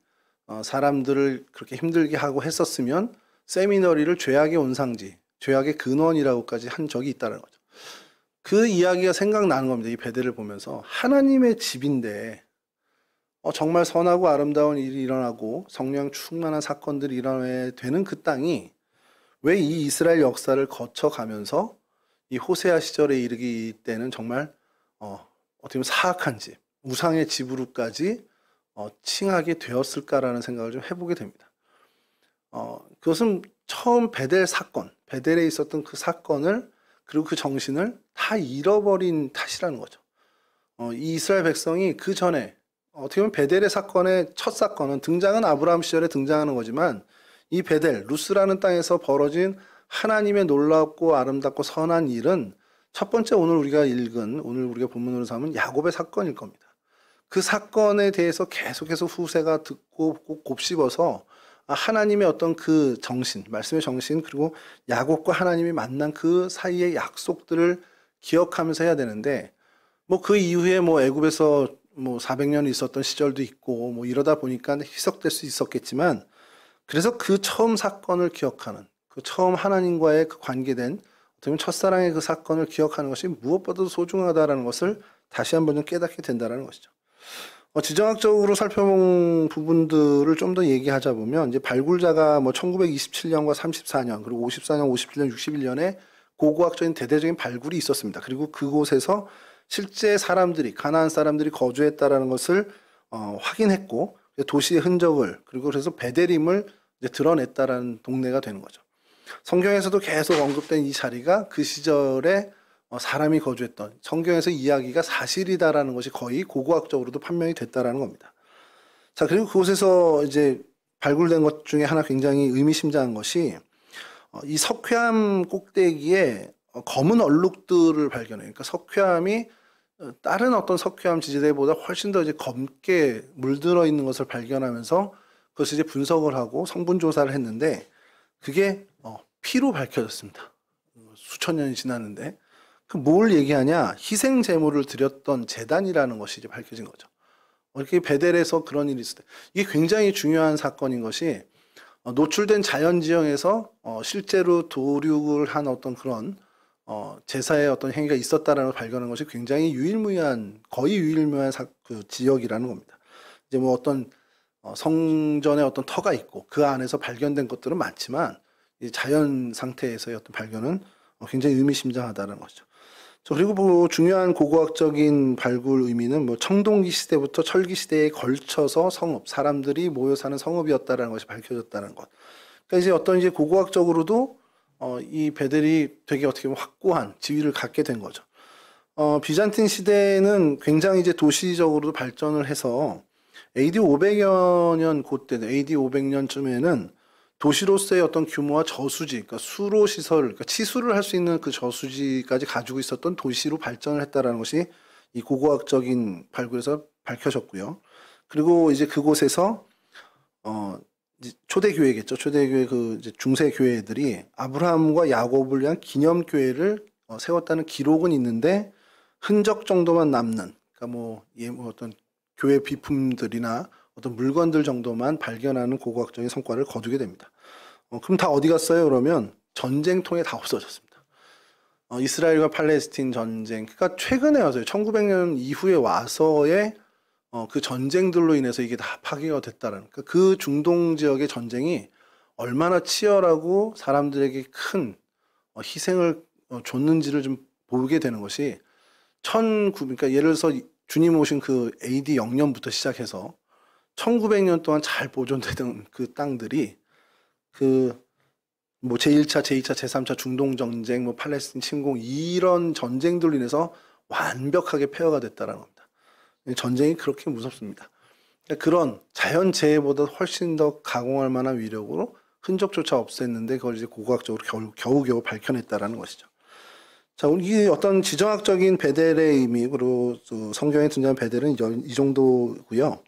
사람들을 그렇게 힘들게 하고 했었으면 세미너리를 죄악의 온상지, 죄악의 근원이라고까지 한 적이 있다는 거죠. 그 이야기가 생각나는 겁니다. 이 베델을 보면서 하나님의 집인데 정말 선하고 아름다운 일이 일어나고 성령 충만한 사건들이 일어나야 되는 그 땅이 왜 이 이스라엘 역사를 거쳐가면서 이 호세아 시절에 이르기 때는 정말 어떻게 보면 사악한 집, 우상의 집으로까지 칭하게 되었을까라는 생각을 좀 해보게 됩니다. 그것은 처음 베델 사건, 베델에 있었던 그 사건을 그리고 그 정신을 다 잃어버린 탓이라는 거죠. 이 이스라엘 백성이 그 전에 어떻게 보면 베델의 사건의 첫 사건은 등장은 아브라함 시절에 등장하는 거지만 이 베델, 루스라는 땅에서 벌어진 하나님의 놀랍고 아름답고 선한 일은 첫 번째 오늘 우리가 읽은 오늘 우리가 본문으로 삼은 야곱의 사건일 겁니다. 그 사건에 대해서 계속해서 후세가 듣고 곱씹어서 하나님의 어떤 그 정신, 말씀의 정신 그리고 야곱과 하나님이 만난 그 사이의 약속들을 기억하면서 해야 되는데 뭐 그 이후에 뭐 애굽에서 뭐 400년 있었던 시절도 있고 뭐 이러다 보니까 희석될 수 있었겠지만 그래서 그 처음 사건을 기억하는 그 처음 하나님과의 그 관계된 어떻게 보면 첫사랑의 그 사건을 기억하는 것이 무엇보다도 소중하다라는 것을 다시 한번 좀 깨닫게 된다는 것이죠. 지정학적으로 살펴본 부분들을 좀 더 얘기하자 보면 이제 발굴자가 뭐 1927년과 34년 그리고 54년, 57년, 61년에 고고학적인 대대적인 발굴이 있었습니다. 그리고 그곳에서 실제 사람들이 가나안 사람들이 거주했다라는 것을 확인했고 도시의 흔적을 그리고 그래서 베델임을 이제 드러냈다라는 동네가 되는 거죠. 성경에서도 계속 언급된 이 자리가 그 시절에 사람이 거주했던 성경에서 이야기가 사실이다라는 것이 거의 고고학적으로도 판명이 됐다라는 겁니다. 자, 그리고 그곳에서 이제 발굴된 것 중에 하나 굉장히 의미심장한 것이 이 석회암 꼭대기에 검은 얼룩들을 발견해요. 그러니까 석회암이 다른 어떤 석회암 지지대보다 훨씬 더 이제 검게 물들어 있는 것을 발견하면서 그것을 이제 분석을 하고 성분 조사를 했는데 그게 피로 밝혀졌습니다. 수천 년이 지났는데 그 뭘 얘기하냐? 희생 제물을 드렸던 제단이라는 것이 이제 밝혀진 거죠. 이렇게 베델에서 그런 일이 있을 때 이게 굉장히 중요한 사건인 것이 노출된 자연 지형에서 실제로 도륙을 한 어떤 그런 제사의 어떤 행위가 있었다라는 걸 발견한 것이 굉장히 거의 유일무이한 그 지역이라는 겁니다. 이제 뭐 어떤 성전에 어떤 터가 있고 그 안에서 발견된 것들은 많지만 이 자연 상태에서의 어떤 발견은 굉장히 의미심장하다는 것이죠. 그리고 뭐 중요한 고고학적인 발굴 의미는 뭐 청동기 시대부터 철기 시대에 걸쳐서 성읍, 사람들이 모여 사는 성읍이었다라는 것이 밝혀졌다는 것. 그러니까 이제 어떤 이제 고고학적으로도 이 베델이 되게 어떻게 보면 확고한 지위를 갖게 된 거죠. 비잔틴 시대는 굉장히 이제 도시적으로도 발전을 해서 AD 500여 년 그때 AD 500년쯤에는 도시로서의 어떤 규모와 저수지, 그러니까 수로 시설, 그러니까 치수를 할 수 있는 그 저수지까지 가지고 있었던 도시로 발전을 했다라는 것이 이 고고학적인 발굴에서 밝혀졌고요. 그리고 이제 그곳에서 이제 초대교회겠죠. 초대교회 그 이제 중세교회들이 아브라함과 야곱을 위한 기념교회를 세웠다는 기록은 있는데 흔적 정도만 남는, 그러니까 뭐 어떤 교회 비품들이나 어떤 물건들 정도만 발견하는 고고학적인 성과를 거두게 됩니다. 그럼 다 어디 갔어요? 그러면 전쟁통에 다 없어졌습니다. 이스라엘과 팔레스틴 전쟁, 그러니까 최근에 와서요. 1900년 이후에 와서의 그 전쟁들로 인해서 이게 다 파괴가 됐다라는, 그러니까 그 중동 지역의 전쟁이 얼마나 치열하고 사람들에게 큰 희생을 줬는지를 좀 보게 되는 것이 그러니까 예를 들어서 주님 오신 그 AD 0년부터 시작해서 1900년 동안 잘 보존되던 그 땅들이 그 뭐 제1차, 제2차, 제3차 중동 전쟁, 뭐 팔레스틴 침공 이런 전쟁들로 인해서 완벽하게 폐허가 됐다라는 겁니다. 전쟁이 그렇게 무섭습니다. 그러니까 그런 자연재해보다 훨씬 더 가공할 만한 위력으로 흔적조차 없앴는데 그걸 이제 고고학적으로 겨우겨우 밝혀냈다라는 것이죠. 자, 이 어떤 지정학적인 베델의 의미, 그리고 성경에 등장한 베델은 이 정도고요.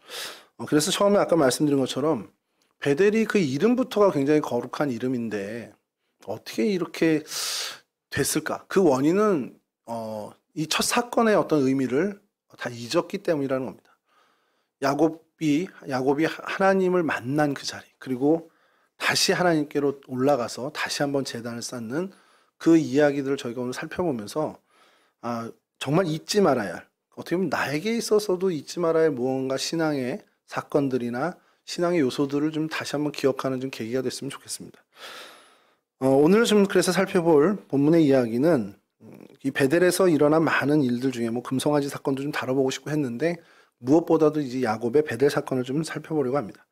그래서 처음에 아까 말씀드린 것처럼 베델이 그 이름부터가 굉장히 거룩한 이름인데 어떻게 이렇게 됐을까? 그 원인은 이 첫 사건의 어떤 의미를 다 잊었기 때문이라는 겁니다. 야곱이 하나님을 만난 그 자리, 그리고 다시 하나님께로 올라가서 다시 한번 제단을 쌓는 그 이야기들을 저희가 오늘 살펴보면서 정말 잊지 말아야 할, 어떻게 보면 나에게 있어서도 잊지 말아야 할 무언가 신앙의 사건들이나 신앙의 요소들을 좀 다시 한번 기억하는 좀 계기가 됐으면 좋겠습니다. 오늘 좀 그래서 살펴볼 본문의 이야기는 이 베델에서 일어난 많은 일들 중에 뭐 금송아지 사건도 좀 다뤄보고 싶고 했는데 무엇보다도 이제 야곱의 베델 사건을 좀 살펴보려고 합니다.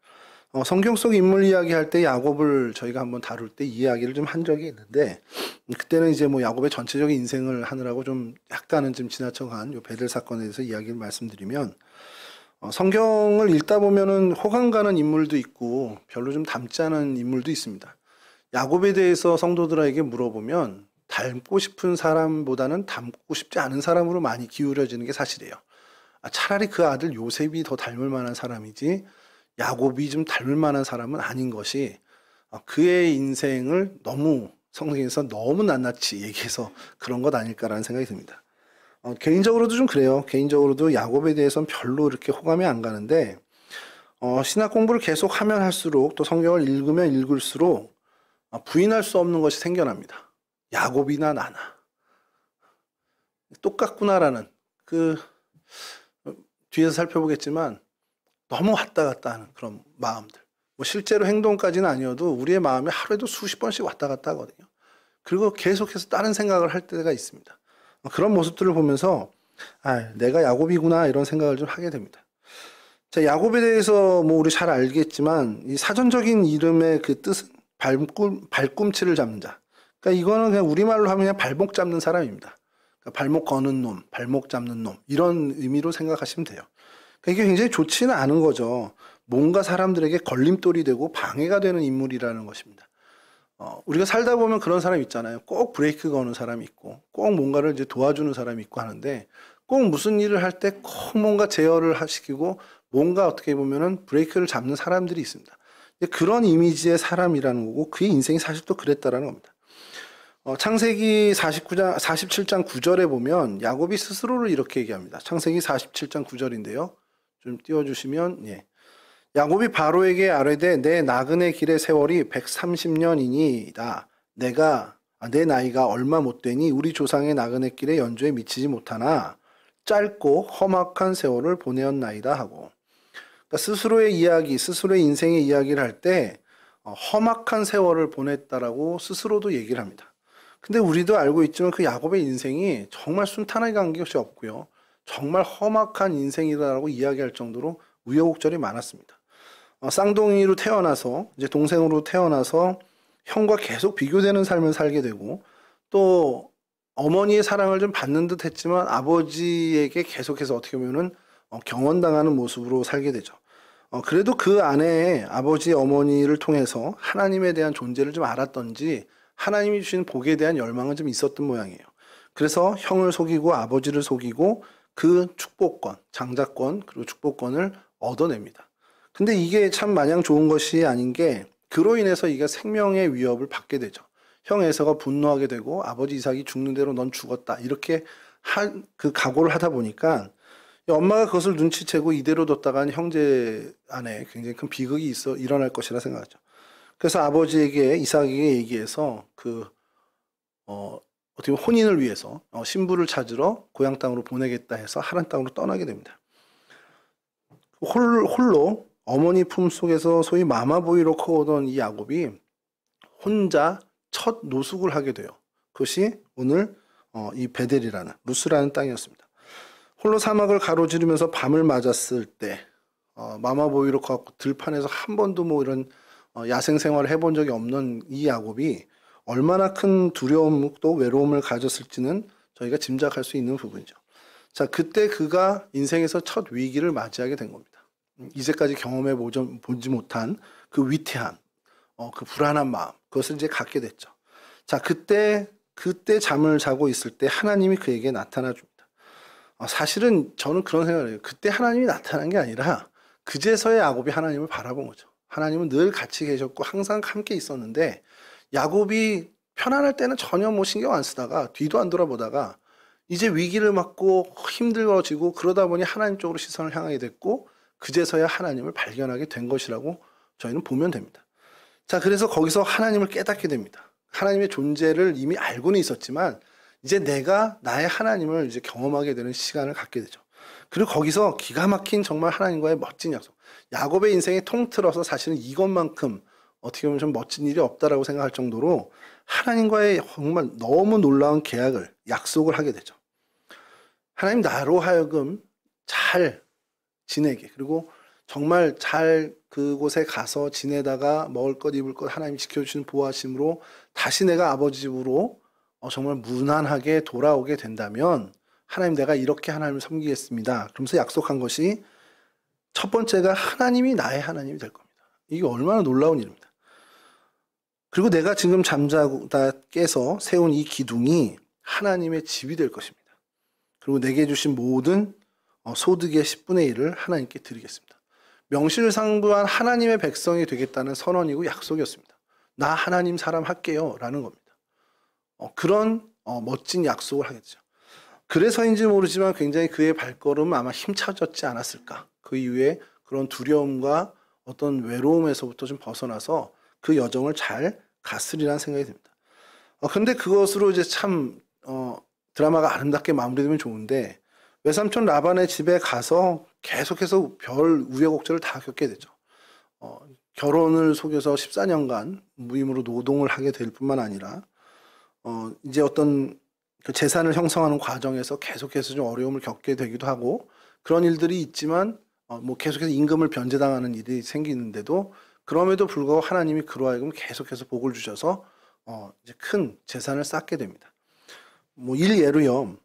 성경 속 인물 이야기할 때 야곱을 저희가 한번 다룰 때 이야기를 좀 한 적이 있는데 그때는 이제 뭐 야곱의 전체적인 인생을 하느라고 좀 약간은 좀 지나쳐간 요 베델 사건에 대해서 이야기를 말씀드리면 성경을 읽다 보면은 호감 가는 인물도 있고 별로 좀 닮지 않은 인물도 있습니다. 야곱에 대해서 성도들에게 물어보면 닮고 싶은 사람보다는 닮고 싶지 않은 사람으로 많이 기울여지는 게 사실이에요. 차라리 그 아들 요셉이 더 닮을 만한 사람이지 야곱이 좀 닮을 만한 사람은 아닌 것이 그의 인생을 너무 성경에서 너무 낱낱이 얘기해서 그런 것 아닐까라는 생각이 듭니다. 개인적으로도 좀 그래요. 개인적으로도 야곱에 대해서는 별로 이렇게 호감이 안 가는데 신학 공부를 계속 하면 할수록 또 성경을 읽으면 읽을수록 부인할 수 없는 것이 생겨납니다. 야곱이나 나나 똑같구나라는 그 뒤에서 살펴보겠지만 너무 왔다 갔다 하는 그런 마음들. 뭐 실제로 행동까지는 아니어도 우리의 마음이 하루에도 수십 번씩 왔다 갔다 하거든요. 그리고 계속해서 다른 생각을 할 때가 있습니다. 그런 모습들을 보면서 내가 야곱이구나 이런 생각을 좀 하게 됩니다. 자, 야곱에 대해서 뭐 우리 잘 알겠지만 이 사전적인 이름의 그 뜻은 발꿈치를 잡는 자. 그러니까 이거는 그냥 우리말로 하면 그냥 발목 잡는 사람입니다. 그러니까 발목 거는 놈, 발목 잡는 놈 이런 의미로 생각하시면 돼요. 그러니까 이게 굉장히 좋지는 않은 거죠. 뭔가 사람들에게 걸림돌이 되고 방해가 되는 인물이라는 것입니다. 우리가 살다 보면 그런 사람 있잖아요. 꼭 브레이크 거는 사람이 있고, 꼭 뭔가를 이제 도와주는 사람이 있고 하는데, 꼭 무슨 일을 할 때 꼭 뭔가 제어를 시키고, 뭔가 어떻게 보면은 브레이크를 잡는 사람들이 있습니다. 그런 이미지의 사람이라는 거고, 그의 인생이 사실 또 그랬다라는 겁니다. 창세기 47장 9절에 보면 야곱이 스스로를 이렇게 얘기합니다. 창세기 47장 9절인데요. 좀 띄워주시면, 예. 야곱이 바로에게 아뢰되 내 나그네 길의 세월이 130년이니이다. 내 나이가 얼마 못 되니 우리 조상의 나그네 길의 연주에 미치지 못하나 짧고 험악한 세월을 보내었나이다 하고. 그러니까 스스로의 이야기, 스스로의 인생의 이야기를 할 때 험악한 세월을 보냈다라고 스스로도 얘기를 합니다. 근데 우리도 알고 있지만 그 야곱의 인생이 정말 순탄하게 간 것이 없고요. 정말 험악한 인생이라고 이야기할 정도로 우여곡절이 많았습니다. 쌍둥이로 태어나서 이제 동생으로 태어나서 형과 계속 비교되는 삶을 살게 되고 또 어머니의 사랑을 좀 받는 듯 했지만 아버지에게 계속해서 어떻게 보면은 경원당하는 모습으로 살게 되죠. 그래도 그 안에 아버지 어머니를 통해서 하나님에 대한 존재를 좀 알았던지 하나님이 주신 복에 대한 열망은 좀 있었던 모양이에요. 그래서 형을 속이고 아버지를 속이고 그 축복권, 장자권 그리고 축복권을 얻어냅니다. 근데 이게 참 마냥 좋은 것이 아닌 게 그로 인해서 이게 생명의 위협을 받게 되죠. 형 에서가 분노하게 되고 아버지 이삭이 죽는 대로 넌 죽었다 이렇게 그 각오를 하다 보니까 엄마가 그것을 눈치채고 이대로 뒀다간 형제 안에 굉장히 큰 비극이 일어날 것이라 생각하죠. 그래서 아버지에게 이삭에게 얘기해서 어떻게 보면 혼인을 위해서 신부를 찾으러 고향 땅으로 보내겠다 해서 하란 땅으로 떠나게 됩니다. 홀로 어머니 품 속에서 소위 마마보이로 커오던 이 야곱이 혼자 첫 노숙을 하게 돼요. 그것이 오늘 이 베델이라는 루스라는 땅이었습니다. 홀로 사막을 가로지르면서 밤을 맞았을 때 마마보이로 커갖고 들판에서 한 번도 뭐 이런 야생 생활을 해본 적이 없는 이 야곱이 얼마나 큰 두려움 또 외로움을 가졌을지는 저희가 짐작할 수 있는 부분이죠. 자, 그때 그가 인생에서 첫 위기를 맞이하게 된 겁니다. 이제까지 경험해 보지 못한 그 위태함, 그 불안한 마음, 그것을 이제 갖게 됐죠. 자, 그때 잠을 자고 있을 때 하나님이 그에게 나타나 줍니다. 사실은 저는 그런 생각을 해요. 그때 하나님이 나타난 게 아니라 그제서야 야곱이 하나님을 바라본 거죠. 하나님은 늘 같이 계셨고 항상 함께 있었는데 야곱이 편안할 때는 전혀 뭐 신경 안 쓰다가 뒤도 안 돌아보다가 이제 위기를 맞고 힘들어지고 그러다 보니 하나님 쪽으로 시선을 향하게 됐고 그제서야 하나님을 발견하게 된 것이라고 저희는 보면 됩니다. 자, 그래서 거기서 하나님을 깨닫게 됩니다. 하나님의 존재를 이미 알고는 있었지만 이제 내가 나의 하나님을 이제 경험하게 되는 시간을 갖게 되죠. 그리고 거기서 기가 막힌 정말 하나님과의 멋진 약속. 야곱의 인생에 통틀어서 사실은 이것만큼 어떻게 보면 좀 멋진 일이 없다라고 생각할 정도로 하나님과의 정말 너무 놀라운 계약을, 약속을 하게 되죠. 하나님 나로 하여금 잘 지내게, 그리고 정말 잘 그곳에 가서 지내다가 먹을 것 입을 것 하나님이 지켜주시는 보호하심으로 다시 내가 아버지 집으로 정말 무난하게 돌아오게 된다면 하나님 내가 이렇게 하나님을 섬기겠습니다. 그러면서 약속한 것이 첫 번째가 하나님이 나의 하나님이 될 겁니다. 이게 얼마나 놀라운 일입니다. 그리고 내가 지금 잠자다 깨서 세운 이 기둥이 하나님의 집이 될 것입니다. 그리고 내게 주신 모든 소득의 10분의 1을 하나님께 드리겠습니다. 명실상부한 하나님의 백성이 되겠다는 선언이고 약속이었습니다. 나 하나님 사람 할게요 라는 겁니다. 그런 멋진 약속을 하게 되죠. 그래서인지 모르지만 굉장히 그의 발걸음은 아마 힘차졌지 않았을까. 그 이후에 그런 두려움과 어떤 외로움에서부터 좀 벗어나서 그 여정을 잘 갔으리라는 생각이 듭니다. 근데 그것으로 이제 참 드라마가 아름답게 마무리되면 좋은데 외삼촌 라반의 집에 가서 계속해서 별 우여곡절을 다 겪게 되죠. 결혼을 속여서 14년간 무임으로 노동을 하게 될 뿐만 아니라 이제 어떤 그 재산을 형성하는 과정에서 계속해서 좀 어려움을 겪게 되기도 하고 그런 일들이 있지만 뭐 계속해서 임금을 변제당하는 일이 생기는데도 그럼에도 불구하고 하나님이 그로 하여금 계속해서 복을 주셔서 이제 큰 재산을 쌓게 됩니다. 뭐 일예로요.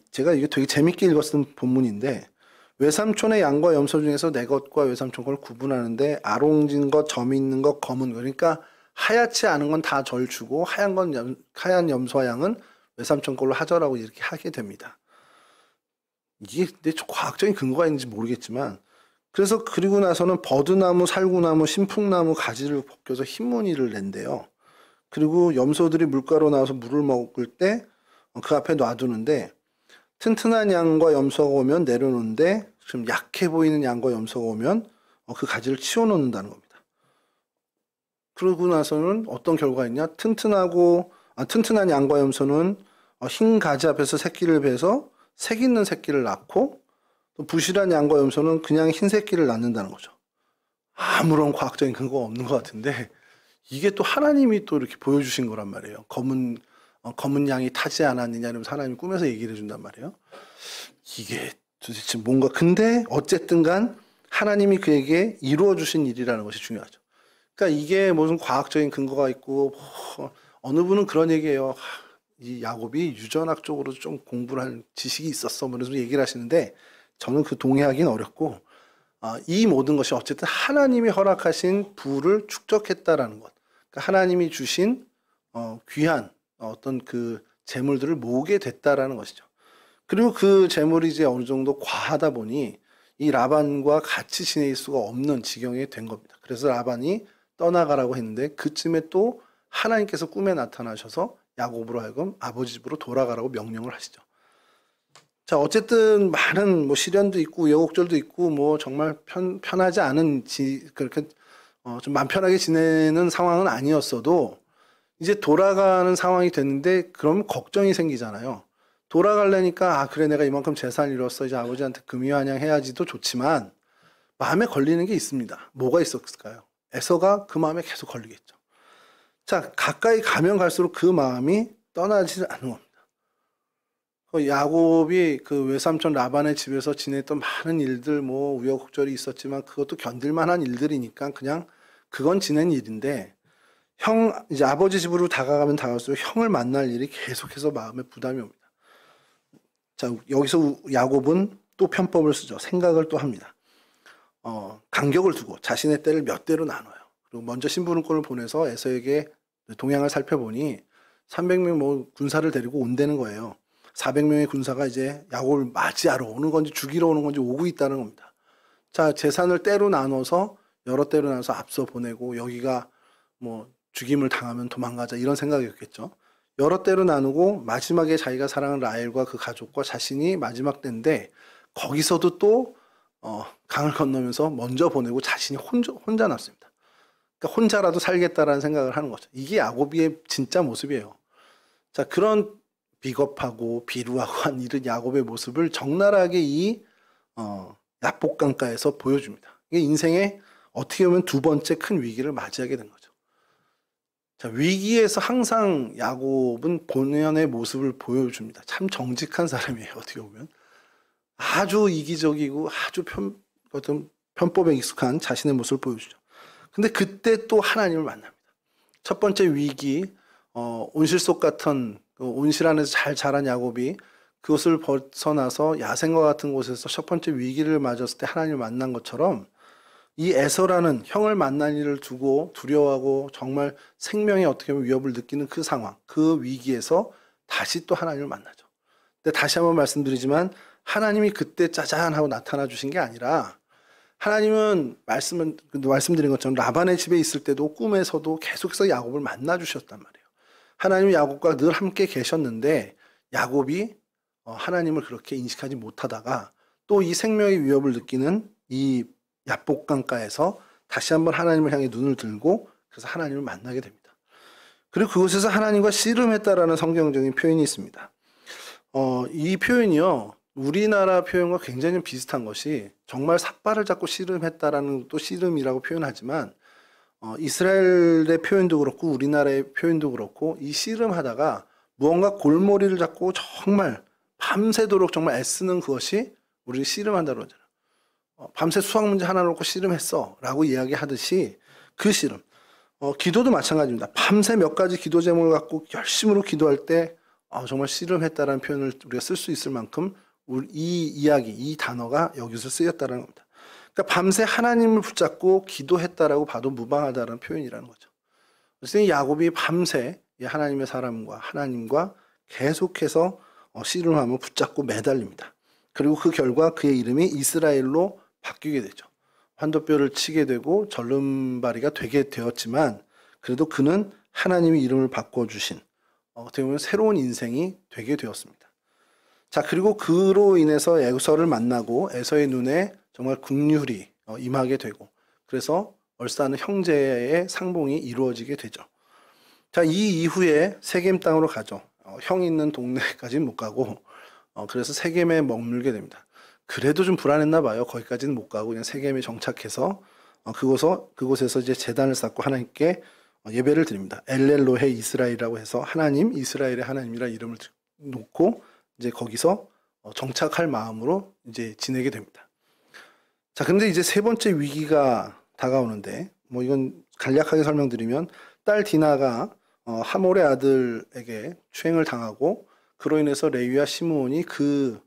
제가 이게 되게 재밌게 읽었던 본문인데 외삼촌의 양과 염소 중에서 내 것과 외삼촌 걸 구분하는데 아롱진 것, 점 있는 것, 검은 것. 그러니까 하얗지 않은 건 다 절 주고 하얀 염소와 양은 외삼촌 걸로 하절하고 이렇게 하게 됩니다. 이게 내 과학적인 근거가 있는지 모르겠지만 그래서 그리고 나서는 버드나무, 살구나무, 신풍나무 가지를 벗겨서 흰무늬를 낸대요. 그리고 염소들이 물가로 나와서 물을 먹을 때 그 앞에 놔두는데 튼튼한 양과 염소가 오면 내려놓는데 좀 약해 보이는 양과 염소가 오면 그 가지를 치워놓는다는 겁니다. 그러고 나서는 어떤 결과가 있냐? 튼튼한 양과 염소는 흰 가지 앞에서 새끼를 베서 색 있는 새끼를 낳고 또 부실한 양과 염소는 그냥 흰 새끼를 낳는다는 거죠. 아무런 과학적인 근거가 없는 것 같은데 이게 또 하나님이 또 이렇게 보여주신 거란 말이에요. 검은 검은 양이 타지 않았느냐 이러면서 하나님이 꿈에서 얘기를 해준단 말이에요. 이게 도대체 뭔가 근데 어쨌든 간 하나님이 그에게 이루어 주신 일이라는 것이 중요하죠. 그러니까 이게 무슨 과학적인 근거가 있고 어느 분은 그런 얘기예요. 이 야곱이 유전학적으로 좀 공부를 한 지식이 있었어. 뭐 이런 얘기를 하시는데 저는 그 동의하기는 어렵고 이 모든 것이 어쨌든 하나님이 허락하신 부를 축적했다라는 것. 그러니까 하나님이 주신 귀한 어떤 그 재물들을 모으게 됐다라는 것이죠. 그리고 그 재물이 이제 어느 정도 과하다 보니 이 라반과 같이 지낼 수가 없는 지경이 된 겁니다. 그래서 라반이 떠나가라고 했는데 그쯤에 또 하나님께서 꿈에 나타나셔서 야곱으로 하여금 아버지 집으로 돌아가라고 명령을 하시죠. 자, 어쨌든 많은 뭐 시련도 있고 우여곡절도 있고 뭐 정말 편하지 않은 그렇게 좀 맘 편하게 지내는 상황은 아니었어도 이제 돌아가는 상황이 됐는데 그럼 걱정이 생기잖아요. 돌아가려니까 그래 내가 이만큼 재산을 잃었어 이제 아버지한테 금유한양 해야지도 좋지만 마음에 걸리는 게 있습니다. 뭐가 있었을까요? 에서가 그 마음에 계속 걸리겠죠. 자, 가까이 가면 갈수록 그 마음이 떠나지 않는 겁니다. 야곱이 그 외삼촌 라반의 집에서 지냈던 많은 일들 뭐 우여곡절이 있었지만 그것도 견딜만한 일들이니까 그냥 그건 지낸 일인데 이제 아버지 집으로 다가가면 다가갈수록 형을 만날 일이 계속해서 마음에 부담이 옵니다. 자, 여기서 야곱은 또 편법을 쓰죠. 생각을 또 합니다. 간격을 두고 자신의 떼를 몇 대로 나눠요. 그리고 먼저 심부름꾼을 보내서 에서에게 동향을 살펴보니 300명 뭐 군사를 데리고 온다는 거예요. 400명의 군사가 이제 야곱을 맞이하러 오는 건지 죽이러 오는 건지 오고 있다는 겁니다. 자, 재산을 때로 나눠서 여러 때로 나눠서 앞서 보내고 여기가 뭐 죽임을 당하면 도망가자 이런 생각이었겠죠. 여러 때로 나누고 마지막에 자기가 사랑하는 라헬과 그 가족과 자신이 마지막 때인데 거기서도 또 강을 건너면서 먼저 보내고 자신이 혼자 났습니다. 그러니까 혼자라도 살겠다라는 생각을 하는 거죠. 이게 야곱의 진짜 모습이에요. 자, 그런 비겁하고 비루하고 한 이런 야곱의 모습을 적나라하게 이 야복강가에서 보여줍니다. 이게 인생의 어떻게 보면 두 번째 큰 위기를 맞이하게 된 거죠. 자, 위기에서 항상 야곱은 본연의 모습을 보여줍니다. 참 정직한 사람이에요. 어떻게 보면 아주 이기적이고 아주 어떤 편법에 익숙한 자신의 모습을 보여주죠. 근데 그때 또 하나님을 만납니다. 첫 번째 위기, 온실 속 같은 온실 안에서 잘 자란 야곱이 그것을 벗어나서 야생과 같은 곳에서 첫 번째 위기를 맞았을 때 하나님을 만난 것처럼 이 에서라는 형을 만난 일을 두고 두려워하고 정말 생명에 어떻게 보면 위협을 느끼는 그 상황, 그 위기에서 다시 또 하나님을 만나죠. 근데 다시 한번 말씀드리지만 하나님이 그때 짜잔 하고 나타나 주신 게 아니라 하나님은 말씀드린 것처럼 라반의 집에 있을 때도 꿈에서도 계속해서 야곱을 만나 주셨단 말이에요. 하나님은 야곱과 늘 함께 계셨는데 야곱이 하나님을 그렇게 인식하지 못하다가 또 이 생명의 위협을 느끼는 이 야복강가에서 다시 한번 하나님을 향해 눈을 들고 그래서 하나님을 만나게 됩니다. 그리고 그곳에서 하나님과 씨름했다라는 성경적인 표현이 있습니다. 이 표현이요. 우리나라 표현과 굉장히 비슷한 것이 정말 삿발을 잡고 씨름했다라는 또 씨름이라고 표현하지만 이스라엘의 표현도 그렇고 우리나라의 표현도 그렇고 이 씨름하다가 무언가 골머리를 잡고 정말 밤새도록 정말 애쓰는 그것이 우리 씨름한다고 하잖아요. 밤새 수학 문제 하나 놓고 씨름했어 라고 이야기하듯이 그 씨름 기도도 마찬가지입니다. 밤새 몇 가지 기도 제목을 갖고 열심으로 기도할 때 정말 씨름했다라는 표현을 우리가 쓸 수 있을 만큼 이 이야기, 이 단어가 여기서 쓰였다는 겁니다. 그러니까 밤새 하나님을 붙잡고 기도했다라고 봐도 무방하다는 표현이라는 거죠. 그래서 야곱이 밤새 하나님의 사람과 하나님과 계속해서 씨름하며 붙잡고 매달립니다. 그리고 그 결과 그의 이름이 이스라엘로 바뀌게 되죠. 환도뼈를 치게 되고 절름발이가 되게 되었지만 그래도 그는 하나님이 이름을 바꿔주신 어떻게 보면 새로운 인생이 되게 되었습니다. 자, 그리고 그로 인해서 에서를 만나고 에서의 눈에 정말 긍휼이 임하게 되고 그래서 얼싸는 형제의 상봉이 이루어지게 되죠. 자, 이 이후에 세겜 땅으로 가죠. 형 있는 동네까지는 못 가고 그래서 세겜에 머물게 됩니다. 그래도 좀 불안했나 봐요. 거기까지는 못 가고 그냥 세겜에 정착해서 그곳에서 이제 제단을 쌓고 하나님께 예배를 드립니다. 엘렐로헤 이스라엘이라고 해서 하나님, 이스라엘의 하나님이라 이름을 놓고 이제 거기서 정착할 마음으로 이제 지내게 됩니다. 자, 근데 이제 세 번째 위기가 다가오는데, 뭐 이건 간략하게 설명드리면 딸 디나가 하몰의 아들에게 추행을 당하고 그로 인해서 레위와 시므온이 그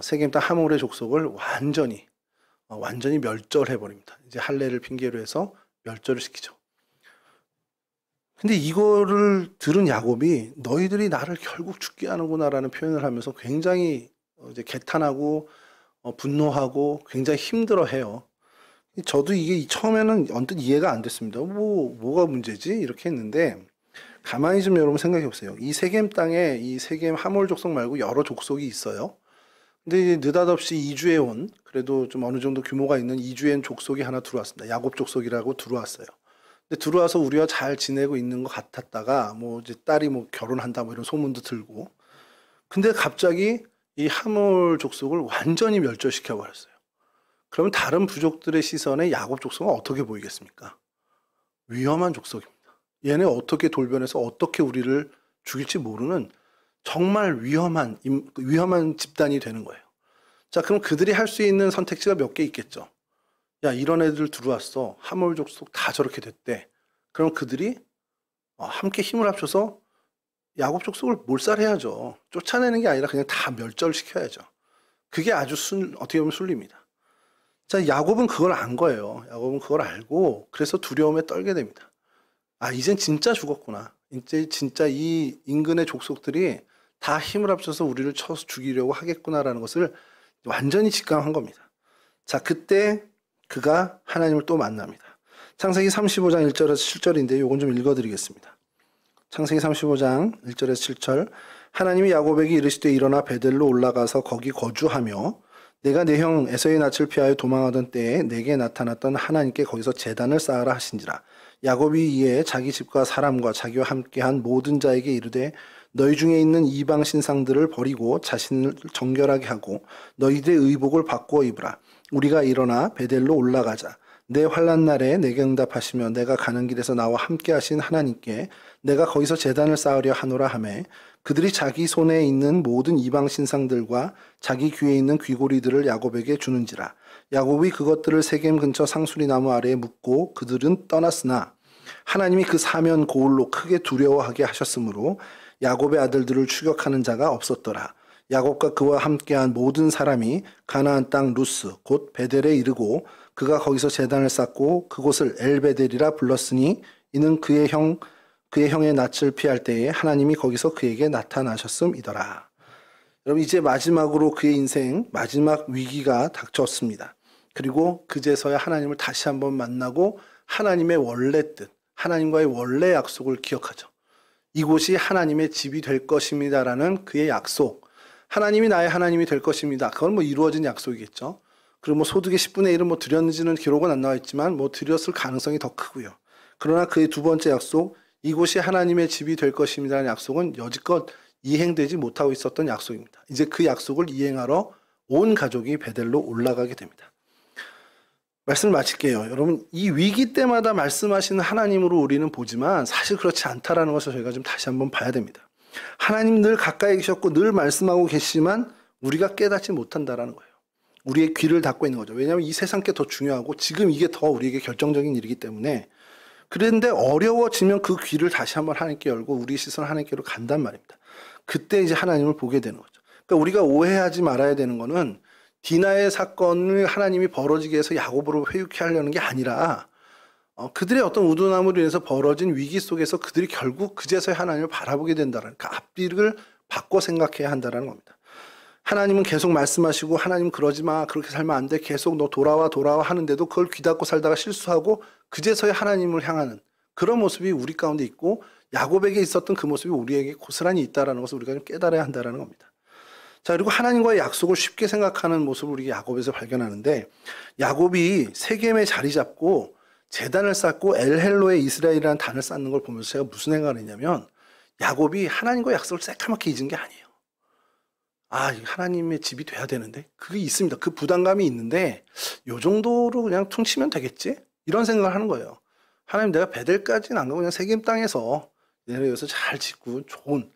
세겜 땅 하몰의 족속을 완전히 멸절해 버립니다. 이제 할례를 핑계로 해서 멸절을 시키죠. 근데 이거를 들은 야곱이 너희들이 나를 결국 죽게 하는구나라는 표현을 하면서 굉장히 이제 개탄하고 분노하고 굉장히 힘들어해요. 저도 이게 처음에는 언뜻 이해가 안 됐습니다. 뭐가 문제지? 이렇게 했는데 가만히 좀 여러분 생각해 보세요. 이 세겜 땅에 이 세겜 하몰 족속 말고 여러 족속이 있어요. 근데 이제 느닷없이 이주해 온 그래도 좀 어느 정도 규모가 있는 이주해 온 족속이 하나 들어왔습니다. 야곱 족속이라고 들어왔어요. 근데 들어와서 우리와 잘 지내고 있는 것 같았다가 뭐 이제 딸이 뭐 결혼한다 뭐 이런 소문도 들고 근데 갑자기 이 하몰 족속을 완전히 멸절시켜 버렸어요. 그러면 다른 부족들의 시선에 야곱 족속은 어떻게 보이겠습니까? 위험한 족속입니다. 얘네 어떻게 돌변해서 어떻게 우리를 죽일지 모르는 정말 위험한 집단이 되는 거예요. 자, 그럼 그들이 할 수 있는 선택지가 몇 개 있겠죠. 야, 이런 애들 들어왔어. 하몰 족속 다 저렇게 됐대. 그럼 그들이 함께 힘을 합쳐서 야곱 족속을 몰살해야죠. 쫓아내는 게 아니라 그냥 다 멸절시켜야죠. 그게 아주 어떻게 보면 순리입니다. 자, 야곱은 그걸 안 거예요. 야곱은 그걸 알고 그래서 두려움에 떨게 됩니다. 아, 이젠 진짜 죽었구나. 이제 진짜 이 인근의 족속들이 다 힘을 합쳐서 우리를 쳐서 죽이려고 하겠구나라는 것을 완전히 직감한 겁니다. 자, 그때 그가 하나님을 또 만납니다. 창세기 35장 1절에서 7절인데 이건 좀 읽어드리겠습니다. 창세기 35장 1절에서 7절 하나님이 야곱에게 이르시되 일어나 베델로 올라가서 거기 거주하며 내가 내 형 에서의 낯을 피하여 도망하던 때에 내게 나타났던 하나님께 거기서 제단을 쌓으라 하신지라. 야곱이 이에 자기 집과 사람과 자기와 함께한 모든 자에게 이르되 너희 중에 있는 이방 신상들을 버리고 자신을 정결하게 하고 너희들의 의복을 바꾸어 입으라. 우리가 일어나 베델로 올라가자. 내 환난 날에 내게 응답하시며 내가 가는 길에서 나와 함께 하신 하나님께 내가 거기서 제단을 쌓으려 하노라 하매 그들이 자기 손에 있는 모든 이방 신상들과 자기 귀에 있는 귀고리들을 야곱에게 주는지라. 야곱이 그것들을 세겜 근처 상수리 나무 아래에 묻고 그들은 떠났으나 하나님이 그 사면 고울로 크게 두려워하게 하셨으므로 야곱의 아들들을 추격하는 자가 없었더라. 야곱과 그와 함께한 모든 사람이 가나안 땅 루스 곧 베델에 이르고 그가 거기서 제단을 쌓고 그곳을 엘베델이라 불렀으니 이는 그의 형의 낯을 피할 때에 하나님이 거기서 그에게 나타나셨음이더라. 여러분 이제 마지막으로 그의 인생 마지막 위기가 닥쳤습니다. 그리고 그제서야 하나님을 다시 한번 만나고 하나님의 원래 뜻, 하나님과의 원래 약속을 기억하죠. 이곳이 하나님의 집이 될 것입니다라는 그의 약속. 하나님이 나의 하나님이 될 것입니다. 그건 뭐 이루어진 약속이겠죠. 그리고 뭐 소득의 10분의 1은 뭐 드렸는지는 기록은 안 나와 있지만 뭐 드렸을 가능성이 더 크고요. 그러나 그의 두 번째 약속, 이곳이 하나님의 집이 될 것입니다라는 약속은 여지껏 이행되지 못하고 있었던 약속입니다. 이제 그 약속을 이행하러 온 가족이 베델로 올라가게 됩니다. 말씀을 마칠게요. 여러분 이 위기 때마다 말씀하시는 하나님으로 우리는 보지만 사실 그렇지 않다라는 것을 저희가 좀 다시 한번 봐야 됩니다. 하나님 늘 가까이 계셨고 늘 말씀하고 계시지만 우리가 깨닫지 못한다라는 거예요. 우리의 귀를 닫고 있는 거죠. 왜냐하면 이 세상 게 더 중요하고 지금 이게 더 우리에게 결정적인 일이기 때문에 그런데 어려워지면 그 귀를 다시 한번 하나님께 열고 우리 시선을 하나님께로 간단 말입니다. 그때 이제 하나님을 보게 되는 거죠. 그러니까 우리가 오해하지 말아야 되는 거는 디나의 사건을 하나님이 벌어지게 해서 야곱으로 회유케 하려는 게 아니라 그들의 어떤 우둔함으로 인해서 벌어진 위기 속에서 그들이 결국 그제서야 하나님을 바라보게 된다는 그 앞뒤를 바꿔 생각해야 한다는 겁니다. 하나님은 계속 말씀하시고 하나님 그러지 마 그렇게 살면 안 돼 계속 너 돌아와 하는데도 그걸 귀닫고 살다가 실수하고 그제서야 하나님을 향하는 그런 모습이 우리 가운데 있고 야곱에게 있었던 그 모습이 우리에게 고스란히 있다는 것을 우리가 좀 깨달아야 한다는 겁니다. 자, 그리고 하나님과의 약속을 쉽게 생각하는 모습을 우리가 야곱에서 발견하는데 야곱이 세겜에 자리 잡고 제단을 쌓고 엘헬로에 이스라엘이라는 단을 쌓는 걸 보면서 제가 무슨 생각을 했냐면 야곱이 하나님과의 약속을 새카맣게 잊은 게 아니에요. 아, 하나님의 집이 돼야 되는데 그게 있습니다. 그 부담감이 있는데 요 정도로 그냥 퉁치면 되겠지? 이런 생각을 하는 거예요. 하나님 내가 베델까지는 안 가고 그냥 세겜 땅에서 내려서 잘 짓고 좋은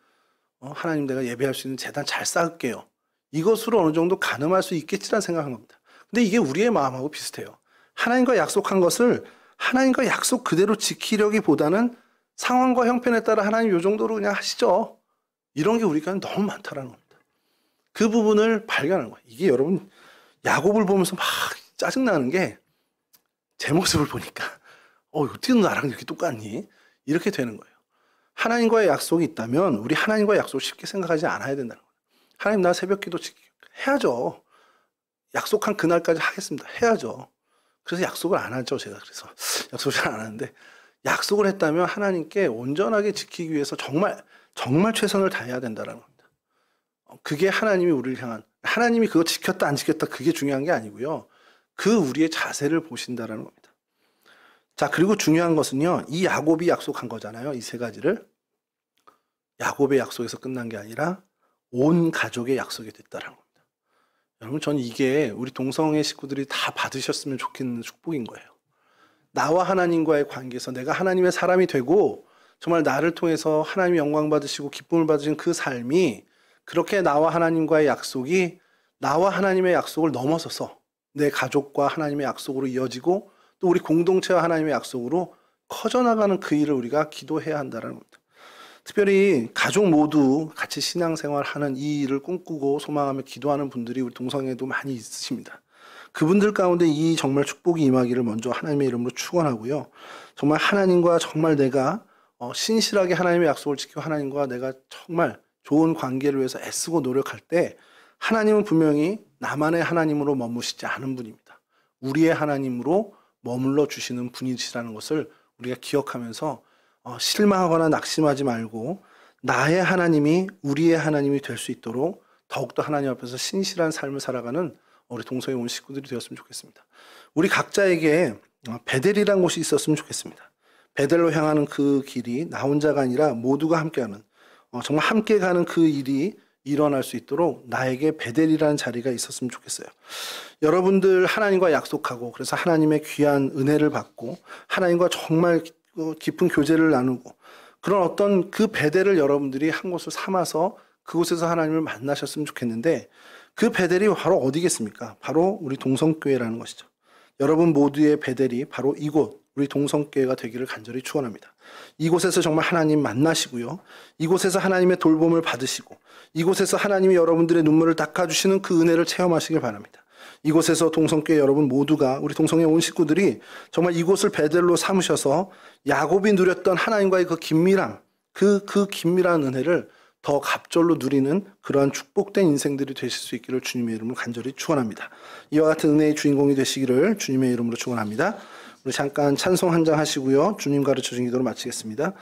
하나님 내가 예배할 수 있는 제단 잘 쌓을게요. 이것으로 어느 정도 가늠할 수 있겠지라는 생각한 겁니다. 근데 이게 우리의 마음하고 비슷해요. 하나님과 약속한 것을 하나님과 약속 그대로 지키려기보다는 상황과 형편에 따라 하나님 요 정도로 그냥 하시죠. 이런 게 우리가 너무 많다라는 겁니다. 그 부분을 발견하는 거예요. 이게 여러분 야곱을 보면서 막 짜증나는 게 제 모습을 보니까 어떻게 나랑 이렇게 똑같니? 이렇게 되는 거예요. 하나님과의 약속이 있다면 우리 하나님과의 약속을 쉽게 생각하지 않아야 된다는 거예요. 하나님 나 새벽기도 해야죠. 약속한 그날까지 하겠습니다. 해야죠. 그래서 약속을 안 하죠. 제가 그래서 약속을 잘 안 하는데 약속을 했다면 하나님께 온전하게 지키기 위해서 정말 최선을 다해야 된다는 겁니다. 그게 하나님이 우리를 향한 하나님이 그거 지켰다 안 지켰다 그게 중요한 게 아니고요. 그 우리의 자세를 보신다라는 겁니다. 자, 그리고 중요한 것은요. 이 야곱이 약속한 거잖아요. 이 세 가지를. 야곱의 약속에서 끝난 게 아니라 온 가족의 약속이 됐다라는 겁니다. 여러분 저는 이게 우리 동성애 식구들이 다 받으셨으면 좋겠는 축복인 거예요. 나와 하나님과의 관계에서 내가 하나님의 사람이 되고 정말 나를 통해서 하나님의 영광 받으시고 기쁨을 받으신 그 삶이 그렇게 나와 하나님과의 약속이 나와 하나님의 약속을 넘어서서 내 가족과 하나님의 약속으로 이어지고 또 우리 공동체와 하나님의 약속으로 커져나가는 그 일을 우리가 기도해야 한다는 겁니다. 특별히 가족 모두 같이 신앙생활하는 이 일을 꿈꾸고 소망하며 기도하는 분들이 우리 동성애도 많이 있으십니다. 그분들 가운데 이 정말 축복이 임하기를 먼저 하나님의 이름으로 축원하고요. 정말 하나님과 정말 내가 신실하게 하나님의 약속을 지키고 하나님과 내가 정말 좋은 관계를 위해서 애쓰고 노력할 때 하나님은 분명히 나만의 하나님으로 머무시지 않은 분입니다. 우리의 하나님으로 머물러 주시는 분이시라는 것을 우리가 기억하면서 실망하거나 낙심하지 말고 나의 하나님이 우리의 하나님이 될 수 있도록 더욱더 하나님 앞에서 신실한 삶을 살아가는 우리 동성애 온 식구들이 되었으면 좋겠습니다. 우리 각자에게 베델이라는 곳이 있었으면 좋겠습니다. 베델로 향하는 그 길이 나 혼자가 아니라 모두가 함께하는 정말 함께 가는 그 일이 일어날 수 있도록 나에게 베델이라는 자리가 있었으면 좋겠어요. 여러분들 하나님과 약속하고 그래서 하나님의 귀한 은혜를 받고 하나님과 정말 깊은 교제를 나누고 그런 어떤 그 베델을 여러분들이 한 곳을 삼아서 그곳에서 하나님을 만나셨으면 좋겠는데 그 베델이 바로 어디겠습니까? 바로 우리 동성교회라는 것이죠. 여러분 모두의 베델이 바로 이곳 우리 동성교회가 되기를 간절히 축원합니다. 이곳에서 정말 하나님 만나시고요. 이곳에서 하나님의 돌봄을 받으시고 이곳에서 하나님이 여러분들의 눈물을 닦아주시는 그 은혜를 체험하시길 바랍니다. 이곳에서 동성교회 여러분 모두가 우리 동성애 온 식구들이 정말 이곳을 베델로 삼으셔서 야곱이 누렸던 하나님과의 그 긴밀함 그 긴밀한 은혜를 더 갑절로 누리는 그러한 축복된 인생들이 되실 수 있기를 주님의 이름으로 간절히 축원합니다. 이와 같은 은혜의 주인공이 되시기를 주님의 이름으로 축원합니다. 우리 잠깐 찬송 한 장 하시고요. 주님 가르쳐 준 기도로 마치겠습니다.